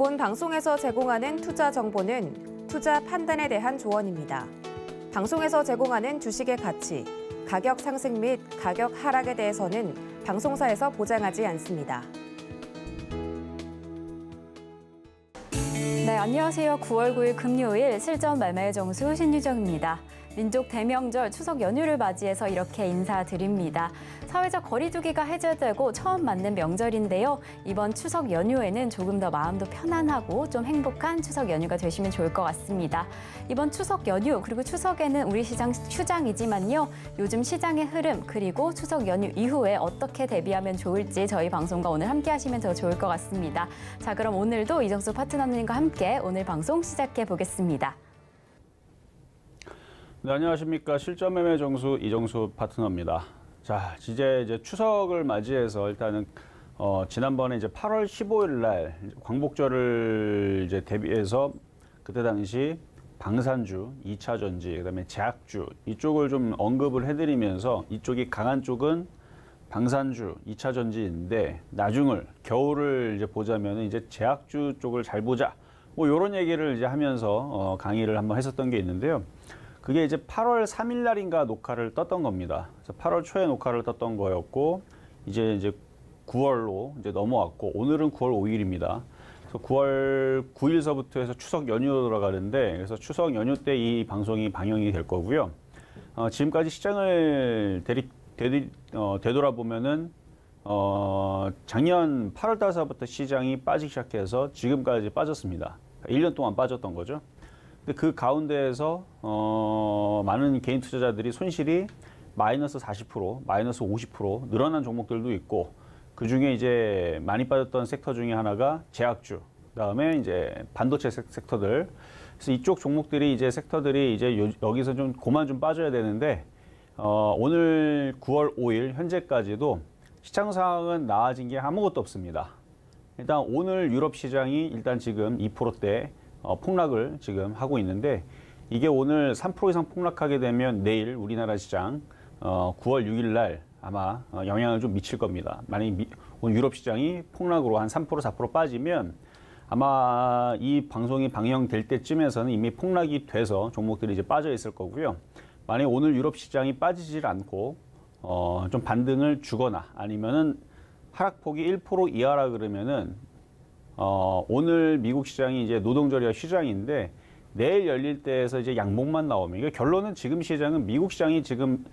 본 방송에서 제공하는 투자 정보는 투자 판단에 대한 조언입니다. 방송에서 제공하는 주식의 가치, 가격 상승 및 가격 하락에 대해서는 방송사에서 보장하지 않습니다. 네, 안녕하세요. 9월 9일 금요일 실전 매매의 정수 신유정입니다. 민족 대명절 추석 연휴를 맞이해서 이렇게 인사드립니다. 사회적 거리 두기가 해제되고 처음 맞는 명절인데요. 이번 추석 연휴에는 조금 더 마음도 편안하고 좀 행복한 추석 연휴가 되시면 좋을 것 같습니다. 이번 추석 연휴 그리고 추석에는 우리 시장 휴장이지만요. 요즘 시장의 흐름 그리고 추석 연휴 이후에 어떻게 대비하면 좋을지 저희 방송과 오늘 함께 하시면 더 좋을 것 같습니다. 자, 그럼 오늘도 이정수 파트너님과 함께 오늘 방송 시작해 보겠습니다. 네, 안녕하십니까. 실전 매매 정수 이정수 파트너입니다. 자, 이제 추석을 맞이해서 일단은 지난번에 이제 8월 15일 날 광복절을 이제 대비해서 그때 당시 방산주, 2차 전지, 그다음에 제약주 이쪽을 좀 언급을 해드리면서 이쪽이 강한 쪽은 방산주, 2차 전지인데 나중을 겨울을 이제 보자면 이제 제약주 쪽을 잘 보자. 뭐 이런 얘기를 이제 하면서 강의를 한번 했었던 게 있는데요. 그게 이제 8월 3일 날인가 녹화를 떴던 겁니다. 그래서 8월 초에 녹화를 떴던 거였고, 이제 9월로 이제 넘어왔고, 오늘은 9월 5일입니다. 그래서 9월 9일서부터 해서 추석 연휴로 들어가는데, 그래서 추석 연휴 때 이 방송이 방영이 될 거고요. 지금까지 시장을 되돌아보면은, 작년 8월 달서부터 시장이 빠지기 시작해서 지금까지 빠졌습니다. 1년 동안 빠졌던 거죠. 근데 그 가운데에서 많은 개인 투자자들이 손실이 마이너스 40%, 마이너스 50% 늘어난 종목들도 있고, 그 중에 이제 많이 빠졌던 섹터 중에 하나가 제약주, 그다음에 이제 반도체 섹터들. 그래서 이쪽 종목들이 이제 섹터들이 이제 여기서 좀 그만 좀 빠져야 되는데, 오늘 9월 5일 현재까지도 시장 상황은 나아진 게 아무것도 없습니다. 일단 오늘 유럽 시장이 일단 지금 2%대 폭락을 지금 하고 있는데, 이게 오늘 3% 이상 폭락하게 되면 내일 우리나라 시장 9월 6일 날 아마 영향을 좀 미칠 겁니다. 만약에 오늘 유럽 시장이 폭락으로 한 3%, 4% 빠지면 아마 이 방송이 방영될 때쯤에서는 이미 폭락이 돼서 종목들이 이제 빠져 있을 거고요. 만약에 오늘 유럽 시장이 빠지질 않고 좀 반등을 주거나 아니면은 하락폭이 1% 이하라 그러면은 오늘 미국 시장이 이제 노동절이와 휴장인데 내일 열릴 때에서 이제 양봉만 나오면, 이게 결론은 지금 시장은 미국 시장이 지금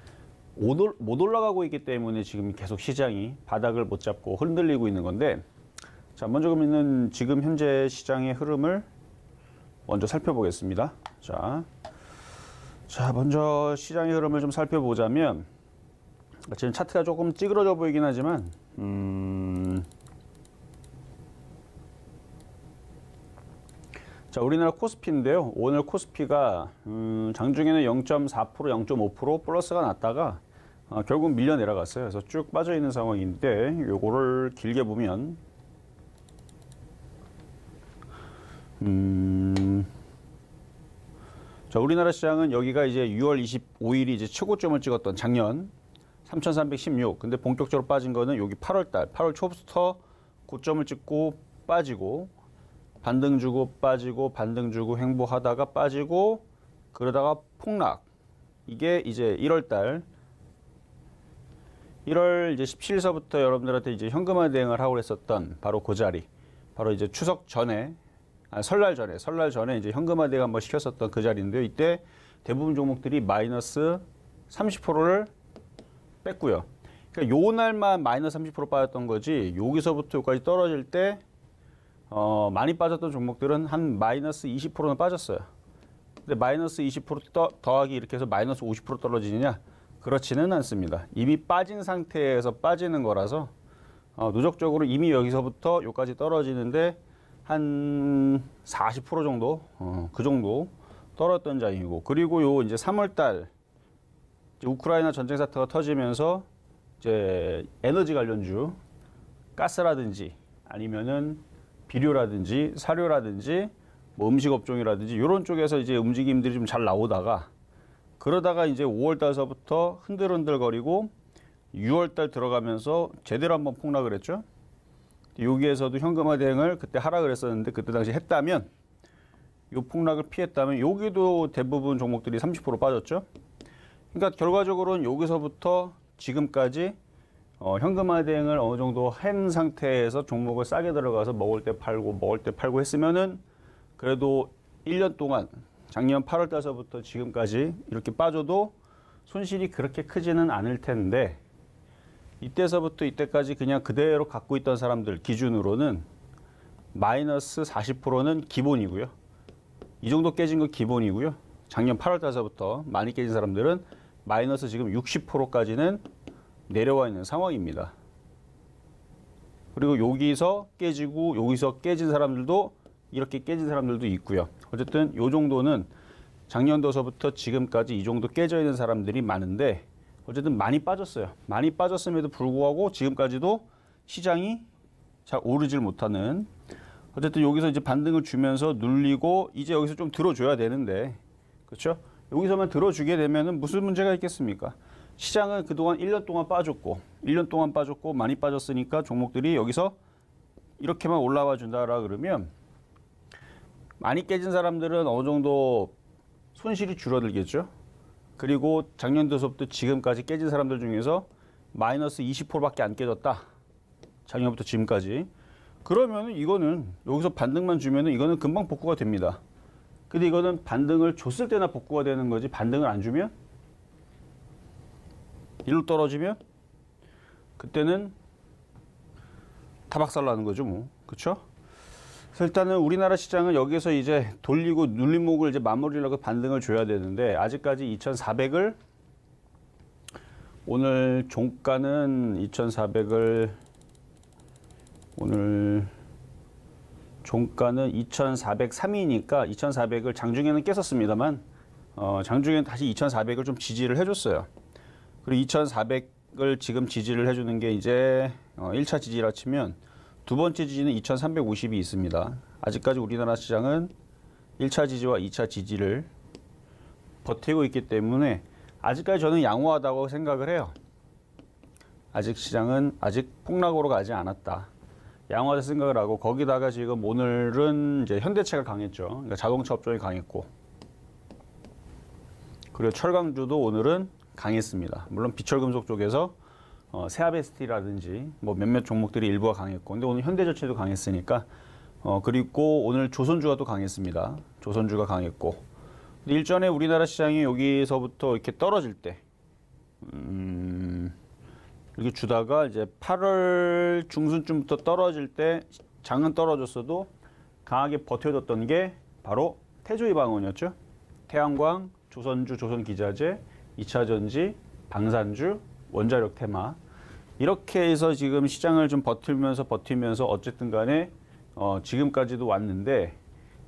못 올라가고 있기 때문에 지금 계속 시장이 바닥을 못 잡고 흔들리고 있는 건데, 자, 먼저 그러면은 지금 현재 시장의 흐름을 먼저 살펴보겠습니다. 자, 먼저 시장의 흐름을 좀 살펴보자면, 지금 차트가 조금 찌그러져 보이긴 하지만, 자, 우리나라 코스피인데요. 오늘 코스피가 장중에는 0.4%, 0.5% 플러스가 났다가 결국 밀려 내려갔어요. 그래서 쭉 빠져 있는 상황인데, 요거를 길게 보면 자, 우리나라 시장은 여기가 이제 6월 25일이 이제 최고점을 찍었던 작년 3,316. 근데 본격적으로 빠진 거는 여기 8월 달, 8월 초부터 고점을 찍고 빠지고, 반등 주고 빠지고, 반등 주고 횡보하다가 빠지고, 그러다가 폭락. 이게 이제 1월 달, 1월 이제 17일서부터 여러분들한테 이제 현금화 대응을 하고 그랬었던 바로 그 자리. 바로 이제 추석 전에, 설날 전에 이제 현금화 대응 한번 시켰었던 그 자리인데요. 이때 대부분 종목들이 마이너스 30%를 뺐고요. 그러니까 요 날만 마이너스 30% 빠졌던 거지, 여기서부터 여기까지 떨어질 때 많이 빠졌던 종목들은 한 마이너스 20%는 빠졌어요. 근데 마이너스 20% 더하기 이렇게 해서 마이너스 50% 떨어지느냐? 그렇지는 않습니다. 이미 빠진 상태에서 빠지는 거라서 누적적으로 이미 여기서부터 여기까지 떨어지는데 한 40% 정도, 그 정도 떨어졌던 장이고, 그리고 요 이제 3월 달 우크라이나 전쟁 사태가 터지면서 이제 에너지 관련주, 가스라든지 아니면은 비료라든지 사료라든지 뭐 음식 업종이라든지 이런 쪽에서 이제 움직임들이 좀 잘 나오다가, 그러다가 이제 5월 달서부터 흔들흔들거리고 6월 달 들어가면서 제대로 한번 폭락을 했죠. 여기에서도 현금화 대응을 그때 하락을 했었는데 그때 당시 했다면 이 폭락을 피했다면 여기도 대부분 종목들이 30% 빠졌죠. 그러니까 결과적으로는 여기서부터 지금까지 현금화 대응을 어느 정도 한 상태에서 종목을 싸게 들어가서 먹을 때 팔고 했으면은 그래도 1년 동안 작년 8월 달서부터 지금까지 이렇게 빠져도 손실이 그렇게 크지는 않을 텐데 이때서부터 이때까지 그냥 그대로 갖고 있던 사람들 기준으로는 마이너스 40%는 기본이고요. 이 정도 깨진 건 기본이고요. 작년 8월 달서부터 많이 깨진 사람들은 마이너스 지금 60%까지는 내려와 있는 상황입니다. 그리고 여기서 깨지고 여기서 깨진 사람들도 이렇게 깨진 사람들도 있고요. 어쨌든 이 정도는 작년도서부터 지금까지 이 정도 깨져 있는 사람들이 많은데 어쨌든 많이 빠졌어요. 많이 빠졌음에도 불구하고 지금까지도 시장이 잘 오르질 못하는 어쨌든 여기서 이제 반등을 주면서 눌리고 이제 여기서 좀 들어줘야 되는데 그렇죠? 여기서만 들어주게 되면은 무슨 문제가 있겠습니까? 시장은 그동안 1년 동안 빠졌고 1년 동안 빠졌고 많이 빠졌으니까 종목들이 여기서 이렇게만 올라와 준다라 그러면 많이 깨진 사람들은 어느 정도 손실이 줄어들겠죠. 그리고 작년도서부터 지금까지 깨진 사람들 중에서 마이너스 20%밖에 안 깨졌다. 작년부터 지금까지. 그러면 이거는 여기서 반등만 주면은 이거는 금방 복구가 됩니다. 근데 이거는 반등을 줬을 때나 복구가 되는 거지 반등을 안 주면 일로 떨어지면 그때는 타박살나는 거죠, 뭐. 그렇죠? 그래서 일단은 우리나라 시장은 여기서 이제 돌리고 눌림목을 이제 마무리하고 반등을 줘야 되는데 아직까지 2,400을 오늘 종가는 2,400을 오늘 종가는 2,403이니까 2,400을 장중에는 깼었습니다만 장중에는 다시 2,400을 좀 지지를 해줬어요. 그리고 2,400을 지금 지지를 해주는 게 이제 1차 지지라 치면 두 번째 지지는 2,350이 있습니다. 아직까지 우리나라 시장은 1차 지지와 2차 지지를 버티고 있기 때문에 아직까지 저는 양호하다고 생각을 해요. 아직 시장은 아직 폭락으로 가지 않았다. 양호하다 생각을 하고 거기다가 지금 오늘은 이제 현대차가 강했죠. 그러니까 자동차 업종이 강했고 그리고 철강주도 오늘은 강했습니다. 물론 비철금속 쪽에서 세아베스티라든지 뭐 몇몇 종목들이 일부가 강했고 근데 오늘 현대자동차도 강했으니까 그리고 오늘 조선주가 또 강했습니다. 조선주가 강했고 근데 일전에 우리나라 시장이 여기서부터 이렇게 떨어질 때 이렇게 주다가 이제 8월 중순쯤부터 떨어질 때 장은 떨어졌어도 강하게 버텨줬던 게 바로 태조이방원이었죠. 태양광, 조선주, 조선기자재, 2차전지, 방산주, 원자력 테마 이렇게 해서 지금 시장을 좀 버티면서 어쨌든 간에 지금까지도 왔는데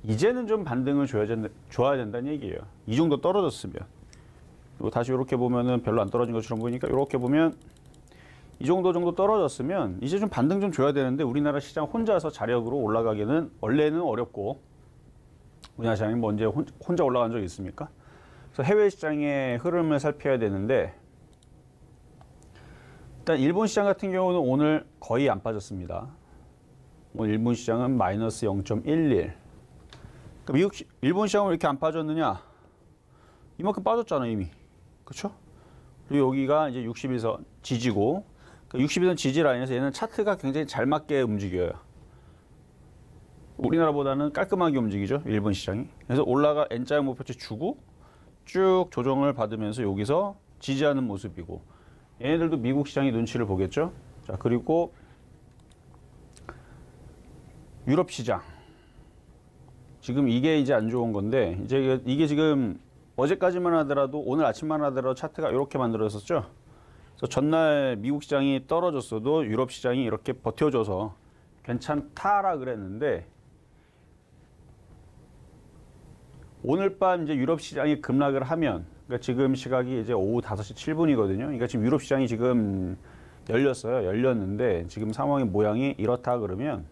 이제는 좀 반등을 줘야 된다는 얘기예요. 이 정도 떨어졌으면 그리고 다시 이렇게 보면은 별로 안 떨어진 것처럼 보이니까 이렇게 보면 이 정도 떨어졌으면 이제 좀 반등 좀 줘야 되는데 우리나라 시장 혼자서 자력으로 올라가기는 원래는 어렵고 우리나라 시장이 뭐 언제 혼자 올라간 적이 있습니까? 그래서 해외 시장의 흐름을 살펴야 되는데 일단 일본 시장 같은 경우는 오늘 거의 안 빠졌습니다. 오늘 일본 시장은 마이너스 0.11. 그러니까 일본 시장은 왜 이렇게 안 빠졌느냐? 이만큼 빠졌잖아 이미. 그렇죠? 그리고 여기가 이제 60일선 지지고 60일선 지지 라인에서 얘는 차트가 굉장히 잘 맞게 움직여요. 우리나라보다는 깔끔하게 움직이죠. 일본 시장이. 그래서 올라가 N자형 목표치 주고 쭉 조정을 받으면서 여기서 지지하는 모습이고 얘네들도 미국 시장이 눈치를 보겠죠. 자, 그리고 유럽 시장. 지금 이게 이제 안 좋은 건데 이제 이게 지금 어제까지만 하더라도 오늘 아침만 하더라도 차트가 이렇게 만들어졌었죠. 그래서 전날 미국 시장이 떨어졌어도 유럽 시장이 이렇게 버텨줘서 괜찮다라 그랬는데 오늘 밤 이제 유럽 시장이 급락을 하면 그러니까 지금 시각이 이제 오후 5시 7분이거든요. 그러니까 지금 유럽 시장이 지금 열렸어요. 열렸는데 지금 상황의 모양이 이렇다 그러면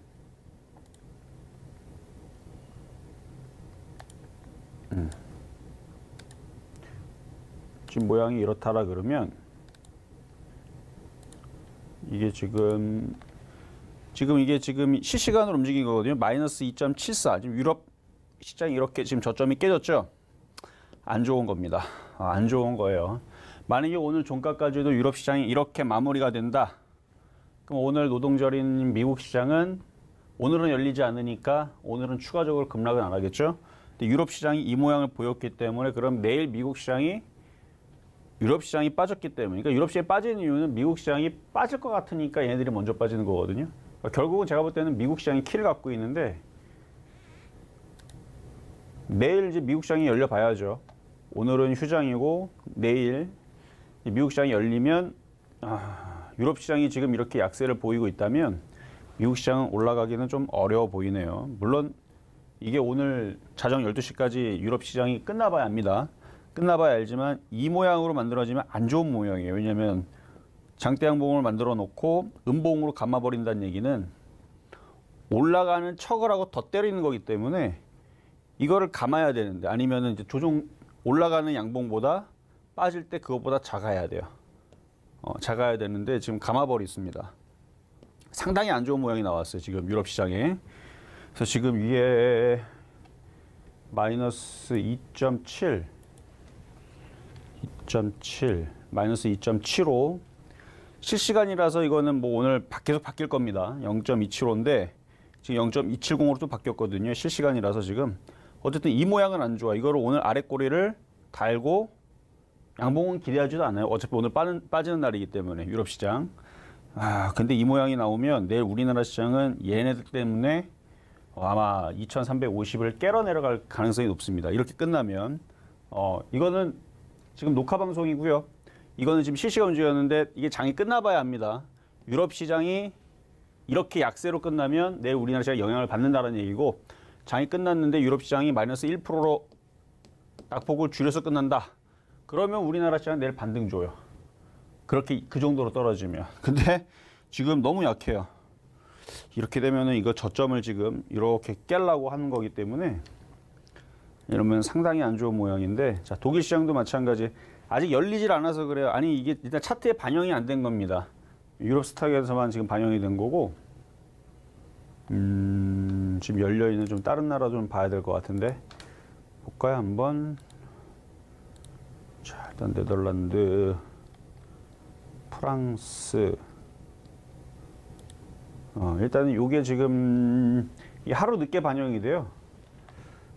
지금 모양이 이렇다라 그러면 이게 지금 지금 이게 지금 실시간으로 움직인 거거든요. 마이너스 2.74. 지금 유럽 시장이 이렇게 지금 저점이 깨졌죠. 안 좋은 겁니다. 안 좋은 거예요. 만약에 오늘 종가까지도 유럽 시장이 이렇게 마무리가 된다. 그럼 오늘 노동절인 미국 시장은 오늘은 열리지 않으니까 오늘은 추가적으로 급락은 안 하겠죠. 근데 유럽 시장이 이 모양을 보였기 때문에 그럼 내일 미국 시장이 유럽 시장이 빠졌기 때문에 그러니까 유럽 시장이 빠지는 이유는 미국 시장이 빠질 것 같으니까 얘네들이 먼저 빠지는 거거든요. 그러니까 결국은 제가 볼 때는 미국 시장이 키를 갖고 있는데 내일 이제 미국 시장이 열려 봐야죠. 오늘은 휴장이고 내일 미국 시장이 열리면 유럽 시장이 지금 이렇게 약세를 보이고 있다면 미국 시장은 올라가기는 좀 어려워 보이네요. 물론 이게 오늘 자정 12시까지 유럽 시장이 끝나봐야 합니다. 끝나봐야 알지만 이 모양으로 만들어지면 안 좋은 모양이에요. 왜냐하면 장대양봉을 만들어 놓고 음봉으로 감아버린다는 얘기는 올라가는 척을 하고 더 때리는 거기 때문에 이거를 감아야 되는데 아니면은 이제 조정 올라가는 양봉보다 빠질 때 그것보다 작아야 돼요. 작아야 되는데 지금 감아버렸습니다. 상당히 안 좋은 모양이 나왔어요. 지금 유럽 시장에. 그래서 지금 위에 마이너스 2.7 마이너스 2.75 실시간이라서 이거는 뭐 오늘 계속 바뀔 겁니다. 0.275인데 지금 0.270으로 또 바뀌었거든요. 실시간이라서 지금 어쨌든 이 모양은 안 좋아. 이거를 오늘 아래 꼬리를 달고 양봉은 기대하지도 않아요. 어차피 오늘 빠지는 날이기 때문에 유럽 시장. 근데 이 모양이 나오면 내일 우리나라 시장은 얘네들 때문에 아마 2350을 깨러 내려갈 가능성이 높습니다. 이렇게 끝나면 이거는 지금 녹화 방송이고요. 이거는 지금 실시간 움직였는데 이게 장이 끝나봐야 합니다. 유럽 시장이 이렇게 약세로 끝나면 내일 우리나라 시장이 영향을 받는다는 얘기고 장이 끝났는데 유럽 시장이 마이너스 1%로 낙폭을 줄여서 끝난다. 그러면 우리나라 시장은 내일 반등 줘요. 그렇게 그 정도로 떨어지면. 근데 지금 너무 약해요. 이렇게 되면은 이거 저점을 지금 이렇게 깨려고 하는 거기 때문에 이러면 상당히 안 좋은 모양인데 자 독일 시장도 마찬가지. 아직 열리질 않아서 그래요. 아니 이게 일단 차트에 반영이 안 된 겁니다. 유럽 스탁에서만 지금 반영이 된 거고 지금 열려있는 좀 다른 나라 좀 봐야 될 것 같은데 볼까요 한번. 자 일단 네덜란드 프랑스 일단은 요게 지금 하루 늦게 반영이 돼요.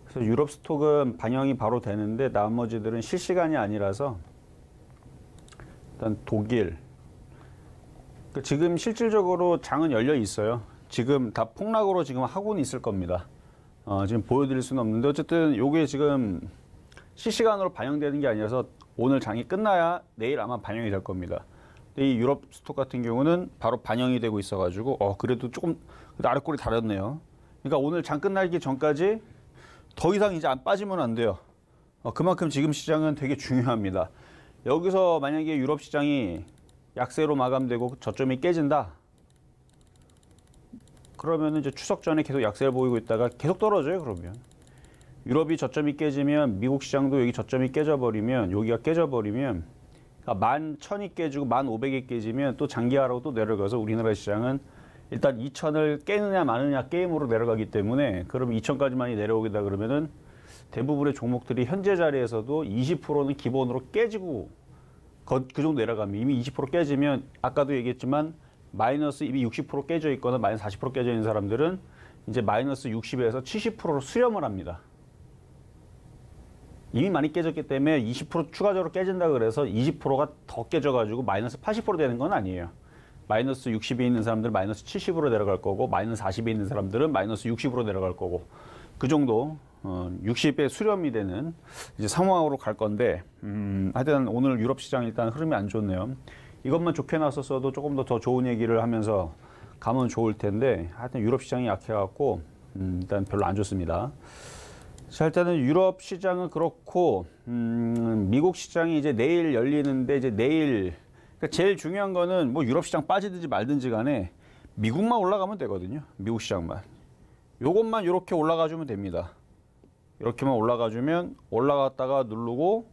그래서 유럽 스톡은 반영이 바로 되는데 나머지들은 실시간이 아니라서 일단 독일 지금 실질적으로 장은 열려 있어요. 지금 다 폭락으로 지금 하고는 있을 겁니다. 지금 보여드릴 수는 없는데 어쨌든 요게 지금 실시간으로 반영되는 게 아니라서 오늘 장이 끝나야 내일 아마 반영이 될 겁니다. 근데 이 유럽 스톡 같은 경우는 바로 반영이 되고 있어가지고 그래도 조금 아랫골이 다렸네요. 그러니까 오늘 장 끝나기 전까지 더 이상 이제 안 빠지면 안 돼요. 그만큼 지금 시장은 되게 중요합니다. 여기서 만약에 유럽 시장이 약세로 마감되고 저점이 깨진다. 그러면 이제 추석 전에 계속 약세를 보이고 있다가 계속 떨어져요. 그러면 유럽이 저점이 깨지면 미국 시장도 여기 저점이 깨져버리면 여기가 깨져버리면 그러니까 11,000이 깨지고 1,500이 깨지면 또 장기화로 또 내려가서 우리나라 시장은 일단 2,000을 깨느냐 마느냐 게임으로 내려가기 때문에 그러면 2,000까지만이 내려오겠다 그러면은 대부분의 종목들이 현재 자리에서도 20%는 기본으로 깨지고 그 정도 내려가면 이미 20% 깨지면 아까도 얘기했지만 마이너스 이미 60% 깨져 있거나 마이너스 40% 깨져 있는 사람들은 이제 마이너스 60에서 70%로 수렴을 합니다. 이미 많이 깨졌기 때문에 20% 추가적으로 깨진다 그래서 20%가 더 깨져가지고 마이너스 80% 되는 건 아니에요. 마이너스 60에 있는 사람들은 마이너스 70으로 내려갈 거고 마이너스 40에 있는 사람들은 마이너스 60으로 내려갈 거고 그 정도 60에 수렴이 되는 이제 상황으로 갈 건데 하여튼 오늘 유럽 시장 일단 흐름이 안 좋네요. 이것만 좋게 나섰어도 조금 더 좋은 얘기를 하면서 가면 좋을 텐데 하여튼 유럽 시장이 약해갖고 일단 별로 안 좋습니다. 자 일단은 유럽 시장은 그렇고 미국 시장이 이제 내일 열리는데 이제 내일 그러니까 제일 중요한 거는 뭐 유럽 시장 빠지든지 말든지 간에 미국만 올라가면 되거든요. 미국 시장만 요것만 이렇게 올라가주면 됩니다. 이렇게만 올라가주면 올라갔다가 누르고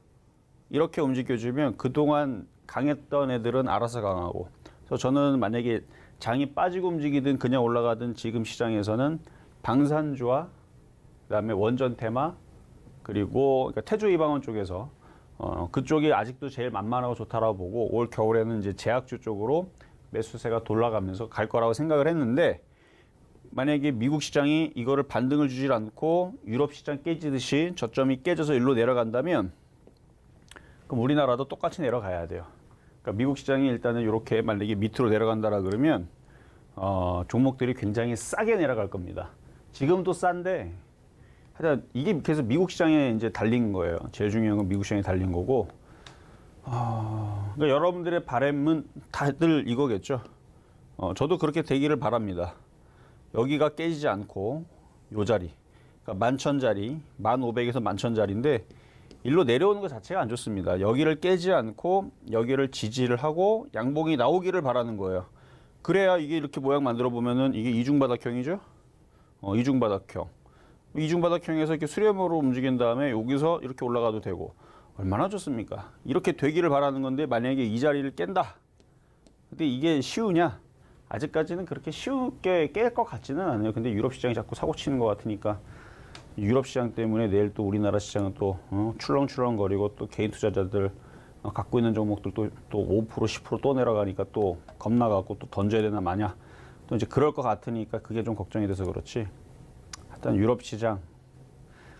이렇게 움직여주면 그동안 강했던 애들은 알아서 강하고 그래서 저는 만약에 장이 빠지고 움직이든 그냥 올라가든 지금 시장에서는 방산주와 그다음에 원전 테마 그리고 그러니까 태조 이방원 쪽에서 그쪽이 아직도 제일 만만하고 좋다라고 보고 올 겨울에는 이제 제약주 쪽으로 매수세가 돌아가면서 갈 거라고 생각을 했는데 만약에 미국 시장이 이거를 반등을 주질 않고 유럽 시장 깨지듯이 저점이 깨져서 일로 내려간다면 그럼 우리나라도 똑같이 내려가야 돼요. 그러니까 미국 시장이 일단은 이렇게 만약에 밑으로 내려간다라 그러면 종목들이 굉장히 싸게 내려갈 겁니다. 지금도 싼데 하여튼 이게 계속 미국 시장에 이제 달린 거예요. 제일 중요한 건 미국 시장에 달린 거고 그러니까 여러분들의 바람은 다들 이거겠죠. 저도 그렇게 되기를 바랍니다. 여기가 깨지지 않고 요 자리, 그러니까 11,000자리, 1,500에서 11,000자리인데 일로 내려오는 것 자체가 안 좋습니다. 여기를 깨지 않고 여기를 지지를 하고 양봉이 나오기를 바라는 거예요. 그래야 이게 이렇게 모양 만들어 보면은 이게 이중바닥형이죠. 이중바닥형. 이중바닥형에서 이렇게 수렴으로 움직인 다음에 여기서 이렇게 올라가도 되고 얼마나 좋습니까? 이렇게 되기를 바라는 건데 만약에 이 자리를 깬다. 근데 이게 쉬우냐? 아직까지는 그렇게 쉽게 깰 것 같지는 않아요. 근데 유럽 시장이 자꾸 사고 치는 것 같으니까 유럽 시장 때문에 내일 또 우리나라 시장은 또 출렁출렁거리고 또 개인 투자자들 갖고 있는 종목들 또 5% 10% 또 내려가니까 또 겁나갖고 또 던져야 되나 마냐 또 이제 그럴 것 같으니까 그게 좀 걱정이 돼서 그렇지. 일단 유럽 시장,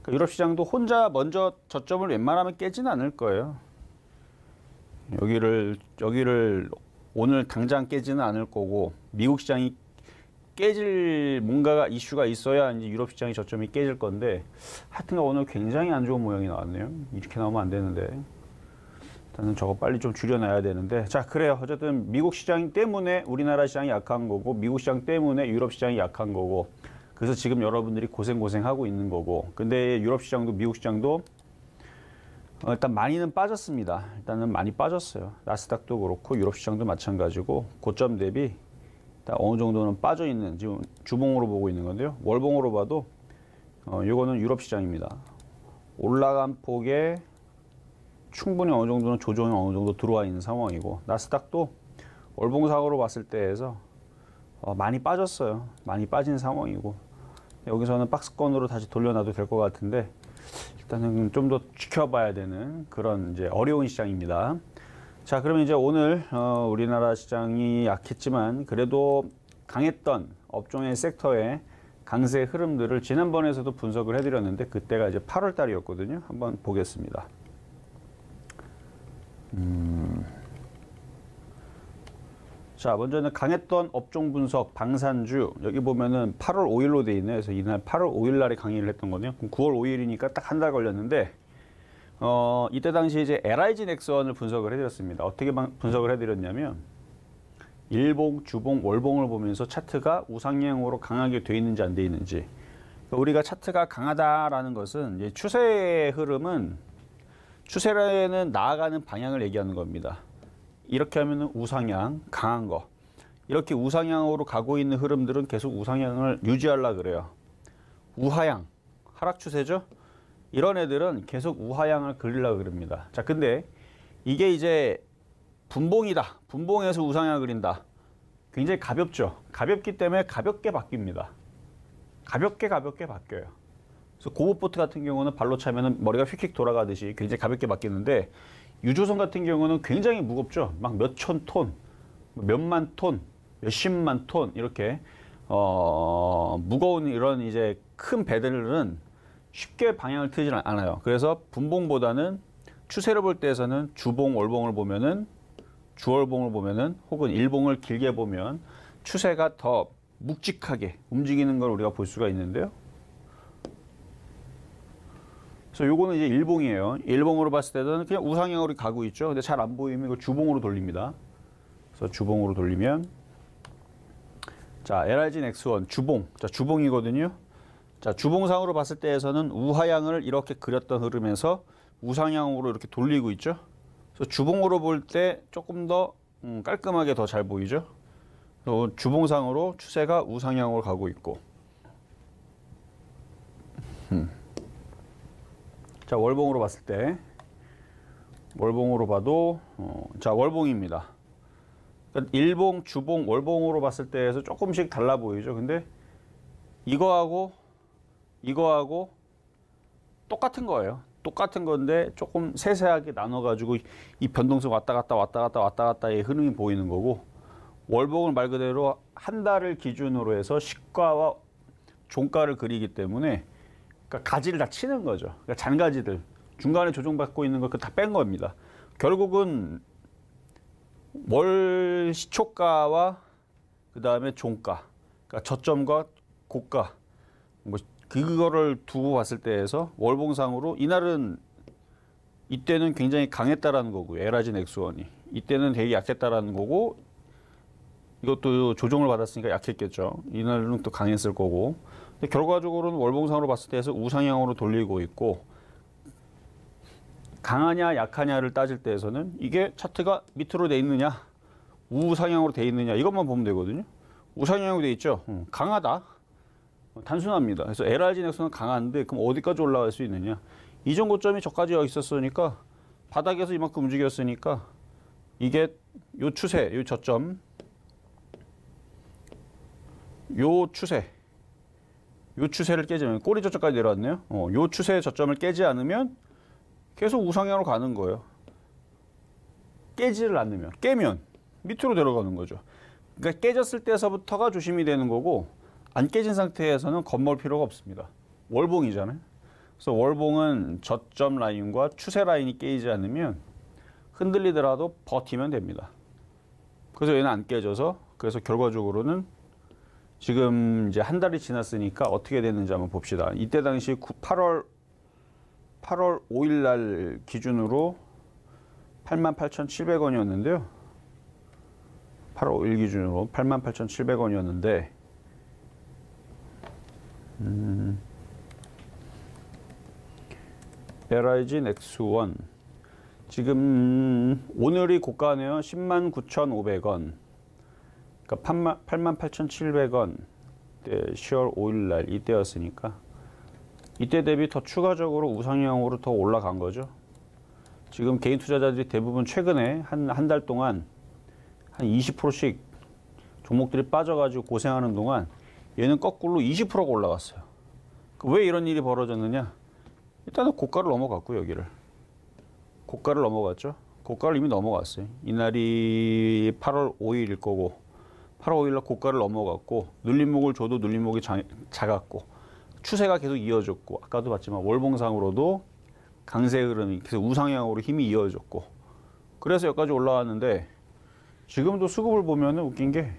그러니까 유럽 시장도 혼자 먼저 저점을 웬만하면 깨지는 않을 거예요. 여기를 오늘 당장 깨지는 않을 거고 미국 시장이 깨질 뭔가가 이슈가 있어야 이제 유럽 시장이 저점이 깨질 건데 하여튼간 오늘 굉장히 안 좋은 모양이 나왔네요. 이렇게 나오면 안 되는데 일단은 저거 빨리 좀 줄여놔야 되는데 자 그래요. 어쨌든 미국 시장 때문에 우리나라 시장이 약한 거고 미국 시장 때문에 유럽 시장이 약한 거고 그래서 지금 여러분들이 고생하고 있는 거고 근데 유럽 시장도 미국 시장도 일단 많이는 빠졌습니다. 일단은 많이 빠졌어요. 나스닥도 그렇고 유럽 시장도 마찬가지고 고점 대비 어느 정도는 빠져 있는 지금 주봉으로 보고 있는 건데요. 월봉으로 봐도 이거는 유럽 시장입니다. 올라간 폭에 충분히 어느 정도는 조정이 어느 정도 들어와 있는 상황이고 나스닥도 월봉상으로 봤을 때에서 많이 빠졌어요. 많이 빠진 상황이고 여기서는 박스권으로 다시 돌려놔도 될 것 같은데 일단은 좀 더 지켜봐야 되는 그런 이제 어려운 시장입니다. 자, 그러면 이제 오늘 우리나라 시장이 약했지만 그래도 강했던 업종의 섹터의 강세 흐름들을 지난번에서도 분석을 해드렸는데 그때가 이제 8월 달이었거든요. 한번 보겠습니다. 자, 먼저는 강했던 업종 분석 방산주 여기 보면은 8월 5일로 돼 있네요. 그래서 이날 8월 5일 날에 강의를 했던 거네요. 그럼 9월 5일이니까 딱 한 달 걸렸는데 이때 당시 이제 LIG 넥슨을 분석을 해드렸습니다. 어떻게 분석을 해드렸냐면 일봉, 주봉, 월봉을 보면서 차트가 우상향으로 강하게 돼 있는지 안 돼 있는지. 그러니까 우리가 차트가 강하다라는 것은 이제 추세의 흐름은 추세는 나아가는 방향을 얘기하는 겁니다. 이렇게 하면은 우상향, 강한 거. 이렇게 우상향으로 가고 있는 흐름들은 계속 우상향을 유지하려고 그래요. 우하향, 하락 추세죠? 이런 애들은 계속 우하향을 그리려고 그럽니다. 자, 근데 이게 이제 분봉이다. 분봉에서 우상향을 그린다. 굉장히 가볍죠? 가볍기 때문에 가볍게 바뀝니다. 가볍게 바뀌어요. 그래서 고무보트 같은 경우는 발로 차면은 머리가 휙휙 돌아가듯이 굉장히 가볍게 바뀌는데 유조선 같은 경우는 굉장히 무겁죠. 막 몇천 톤, 몇만 톤, 몇십만 톤 이렇게 무거운 이런 이제 큰 배들은 쉽게 방향을 트지 않아요. 그래서 분봉보다는 추세를 볼 때에서는 주봉, 월봉을 보면은 주월봉을 보면은 혹은 일봉을 길게 보면 추세가 더 묵직하게 움직이는 걸 우리가 볼 수가 있는데요. 그래서 요거는 이제 일봉이에요. 일봉으로 봤을 때는 그냥 우상향으로 가고 있죠. 근데 잘 안 보이면 이거 주봉으로 돌립니다. 그래서 주봉으로 돌리면 자, LIG 넥슨 주봉. 자, 주봉이거든요. 자, 주봉상으로 봤을 때에서는 우하향을 이렇게 그렸던 흐름에서 우상향으로 이렇게 돌리고 있죠. 그래서 주봉으로 볼 때 조금 더 깔끔하게 더 잘 보이죠. 그래서 주봉상으로 추세가 우상향으로 가고 있고 자, 월봉으로 봤을 때 월봉으로 봐도 자, 월봉입니다. 그러니까 일봉, 주봉, 월봉으로 봤을 때에서 조금씩 달라 보이죠. 근데 이거하고 똑같은 거예요. 똑같은 건데 조금 세세하게 나눠가지고 이 변동성 왔다 갔다의 흐름이 보이는 거고, 월봉은 말 그대로 한 달을 기준으로 해서 시가와 종가를 그리기 때문에 그러니까 가지를 다 치는 거죠. 그러니까 잔가지들 중간에 조정받고 있는 거 다 뺀 겁니다. 결국은 월 시초가와 그 다음에 종가, 그러니까 저점과 고가, 뭐 그거를 두고 봤을 때에서 월봉상으로 이때는 굉장히 강했다라는 거고요. 에라진 엑스원이 이때는 되게 약했다라는 거고, 이것도 조정을 받았으니까 약했겠죠. 이날은 또 강했을 거고. 근데 결과적으로는 월봉상으로 봤을 때에서 우상향으로 돌리고 있고, 강하냐 약하냐를 따질 때에서는 이게 차트가 밑으로 돼 있느냐 우상향으로 돼 있느냐 이것만 보면 되거든요. 우상향으로 돼 있죠. 강하다. 단순합니다. 그래서 LRG 넥슨은 강한데 그럼 어디까지 올라갈 수 있느냐. 이전 고점이 저까지 여기 있었으니까 바닥에서 이만큼 움직였으니까 이게 요 추세, 요 저점, 요 추세를 깨지면 꼬리 저점까지 내려왔네요. 요 추세의 저점을 깨지 않으면 계속 우상향으로 가는 거예요. 깨지를 않으면, 깨면 밑으로 내려가는 거죠. 그러니까 깨졌을 때서부터가 조심이 되는 거고, 안 깨진 상태에서는 겁먹을 필요가 없습니다. 월봉이잖아요. 그래서 월봉은 저점 라인과 추세 라인이 깨지지 않으면 흔들리더라도 버티면 됩니다. 그래서 얘는 안 깨져서, 그래서 결과적으로는 지금 이제 한 달이 지났으니까 어떻게 됐는지 한번 봅시다. 이때 당시 8월 5일 날 기준으로 88,700원이었는데요. 8월 5일 기준으로 88,700원이었는데 LIG 넥스1 지금 오늘이 고가네요. 109,500원. 그러니까 88,700원 때 10월 5일 날 이때였으니까 이때 대비 더 추가적으로 우상향으로 더 올라간 거죠. 지금 개인 투자자들이 대부분 최근에 한 달 동안 한 20%씩 종목들이 빠져가지고 고생하는 동안 얘는 거꾸로 20%가 올라갔어요. 왜 이런 일이 벌어졌느냐? 일단은 고가를 넘어갔고, 여기를. 고가를 넘어갔죠. 고가를 이미 넘어갔어요. 이날이 8월 5일일 거고, 8월 5일 날 고가를 넘어갔고, 눌림목을 줘도 눌림목이 작았고, 추세가 계속 이어졌고, 아까도 봤지만 월봉상으로도 강세 흐름이 계속 우상향으로 힘이 이어졌고, 그래서 여기까지 올라왔는데, 지금도 수급을 보면은 웃긴 게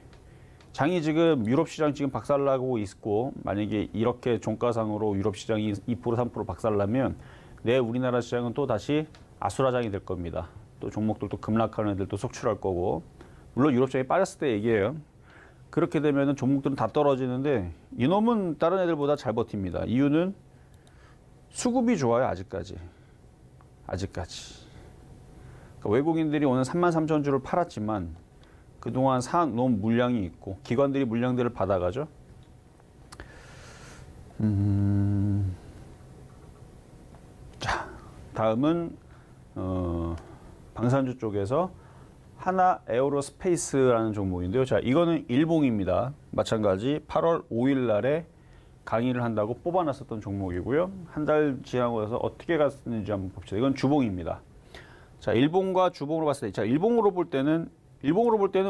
장이 지금 유럽 시장 지금 박살나고 있고, 만약에 이렇게 종가상으로 유럽 시장이 2% 3% 박살나면 내 우리나라 시장은 또 다시 아수라장이 될 겁니다. 또 종목들도 급락하는 애들도 속출할 거고, 물론 유럽 시장이 빠졌을 때 얘기예요. 그렇게 되면은 종목들은 다 떨어지는데 이놈은 다른 애들보다 잘 버팁니다. 이유는 수급이 좋아요. 아직까지. 그러니까 외국인들이 오늘 33,000주를 팔았지만 그동안 사놓은 물량이 있고 기관들이 물량들을 받아가죠. 자, 다음은 방산주 쪽에서 하나 에어로스페이스라는 종목인데요. 자, 이거는 일봉입니다. 마찬가지 8월 5일 날에 강의를 한다고 뽑아놨었던 종목이고요. 한 달 지나고 나서 어떻게 갔는지 한번 봅시다. 이건 주봉입니다. 자, 일봉과 주봉으로 봤을 때, 자, 일봉으로 볼 때는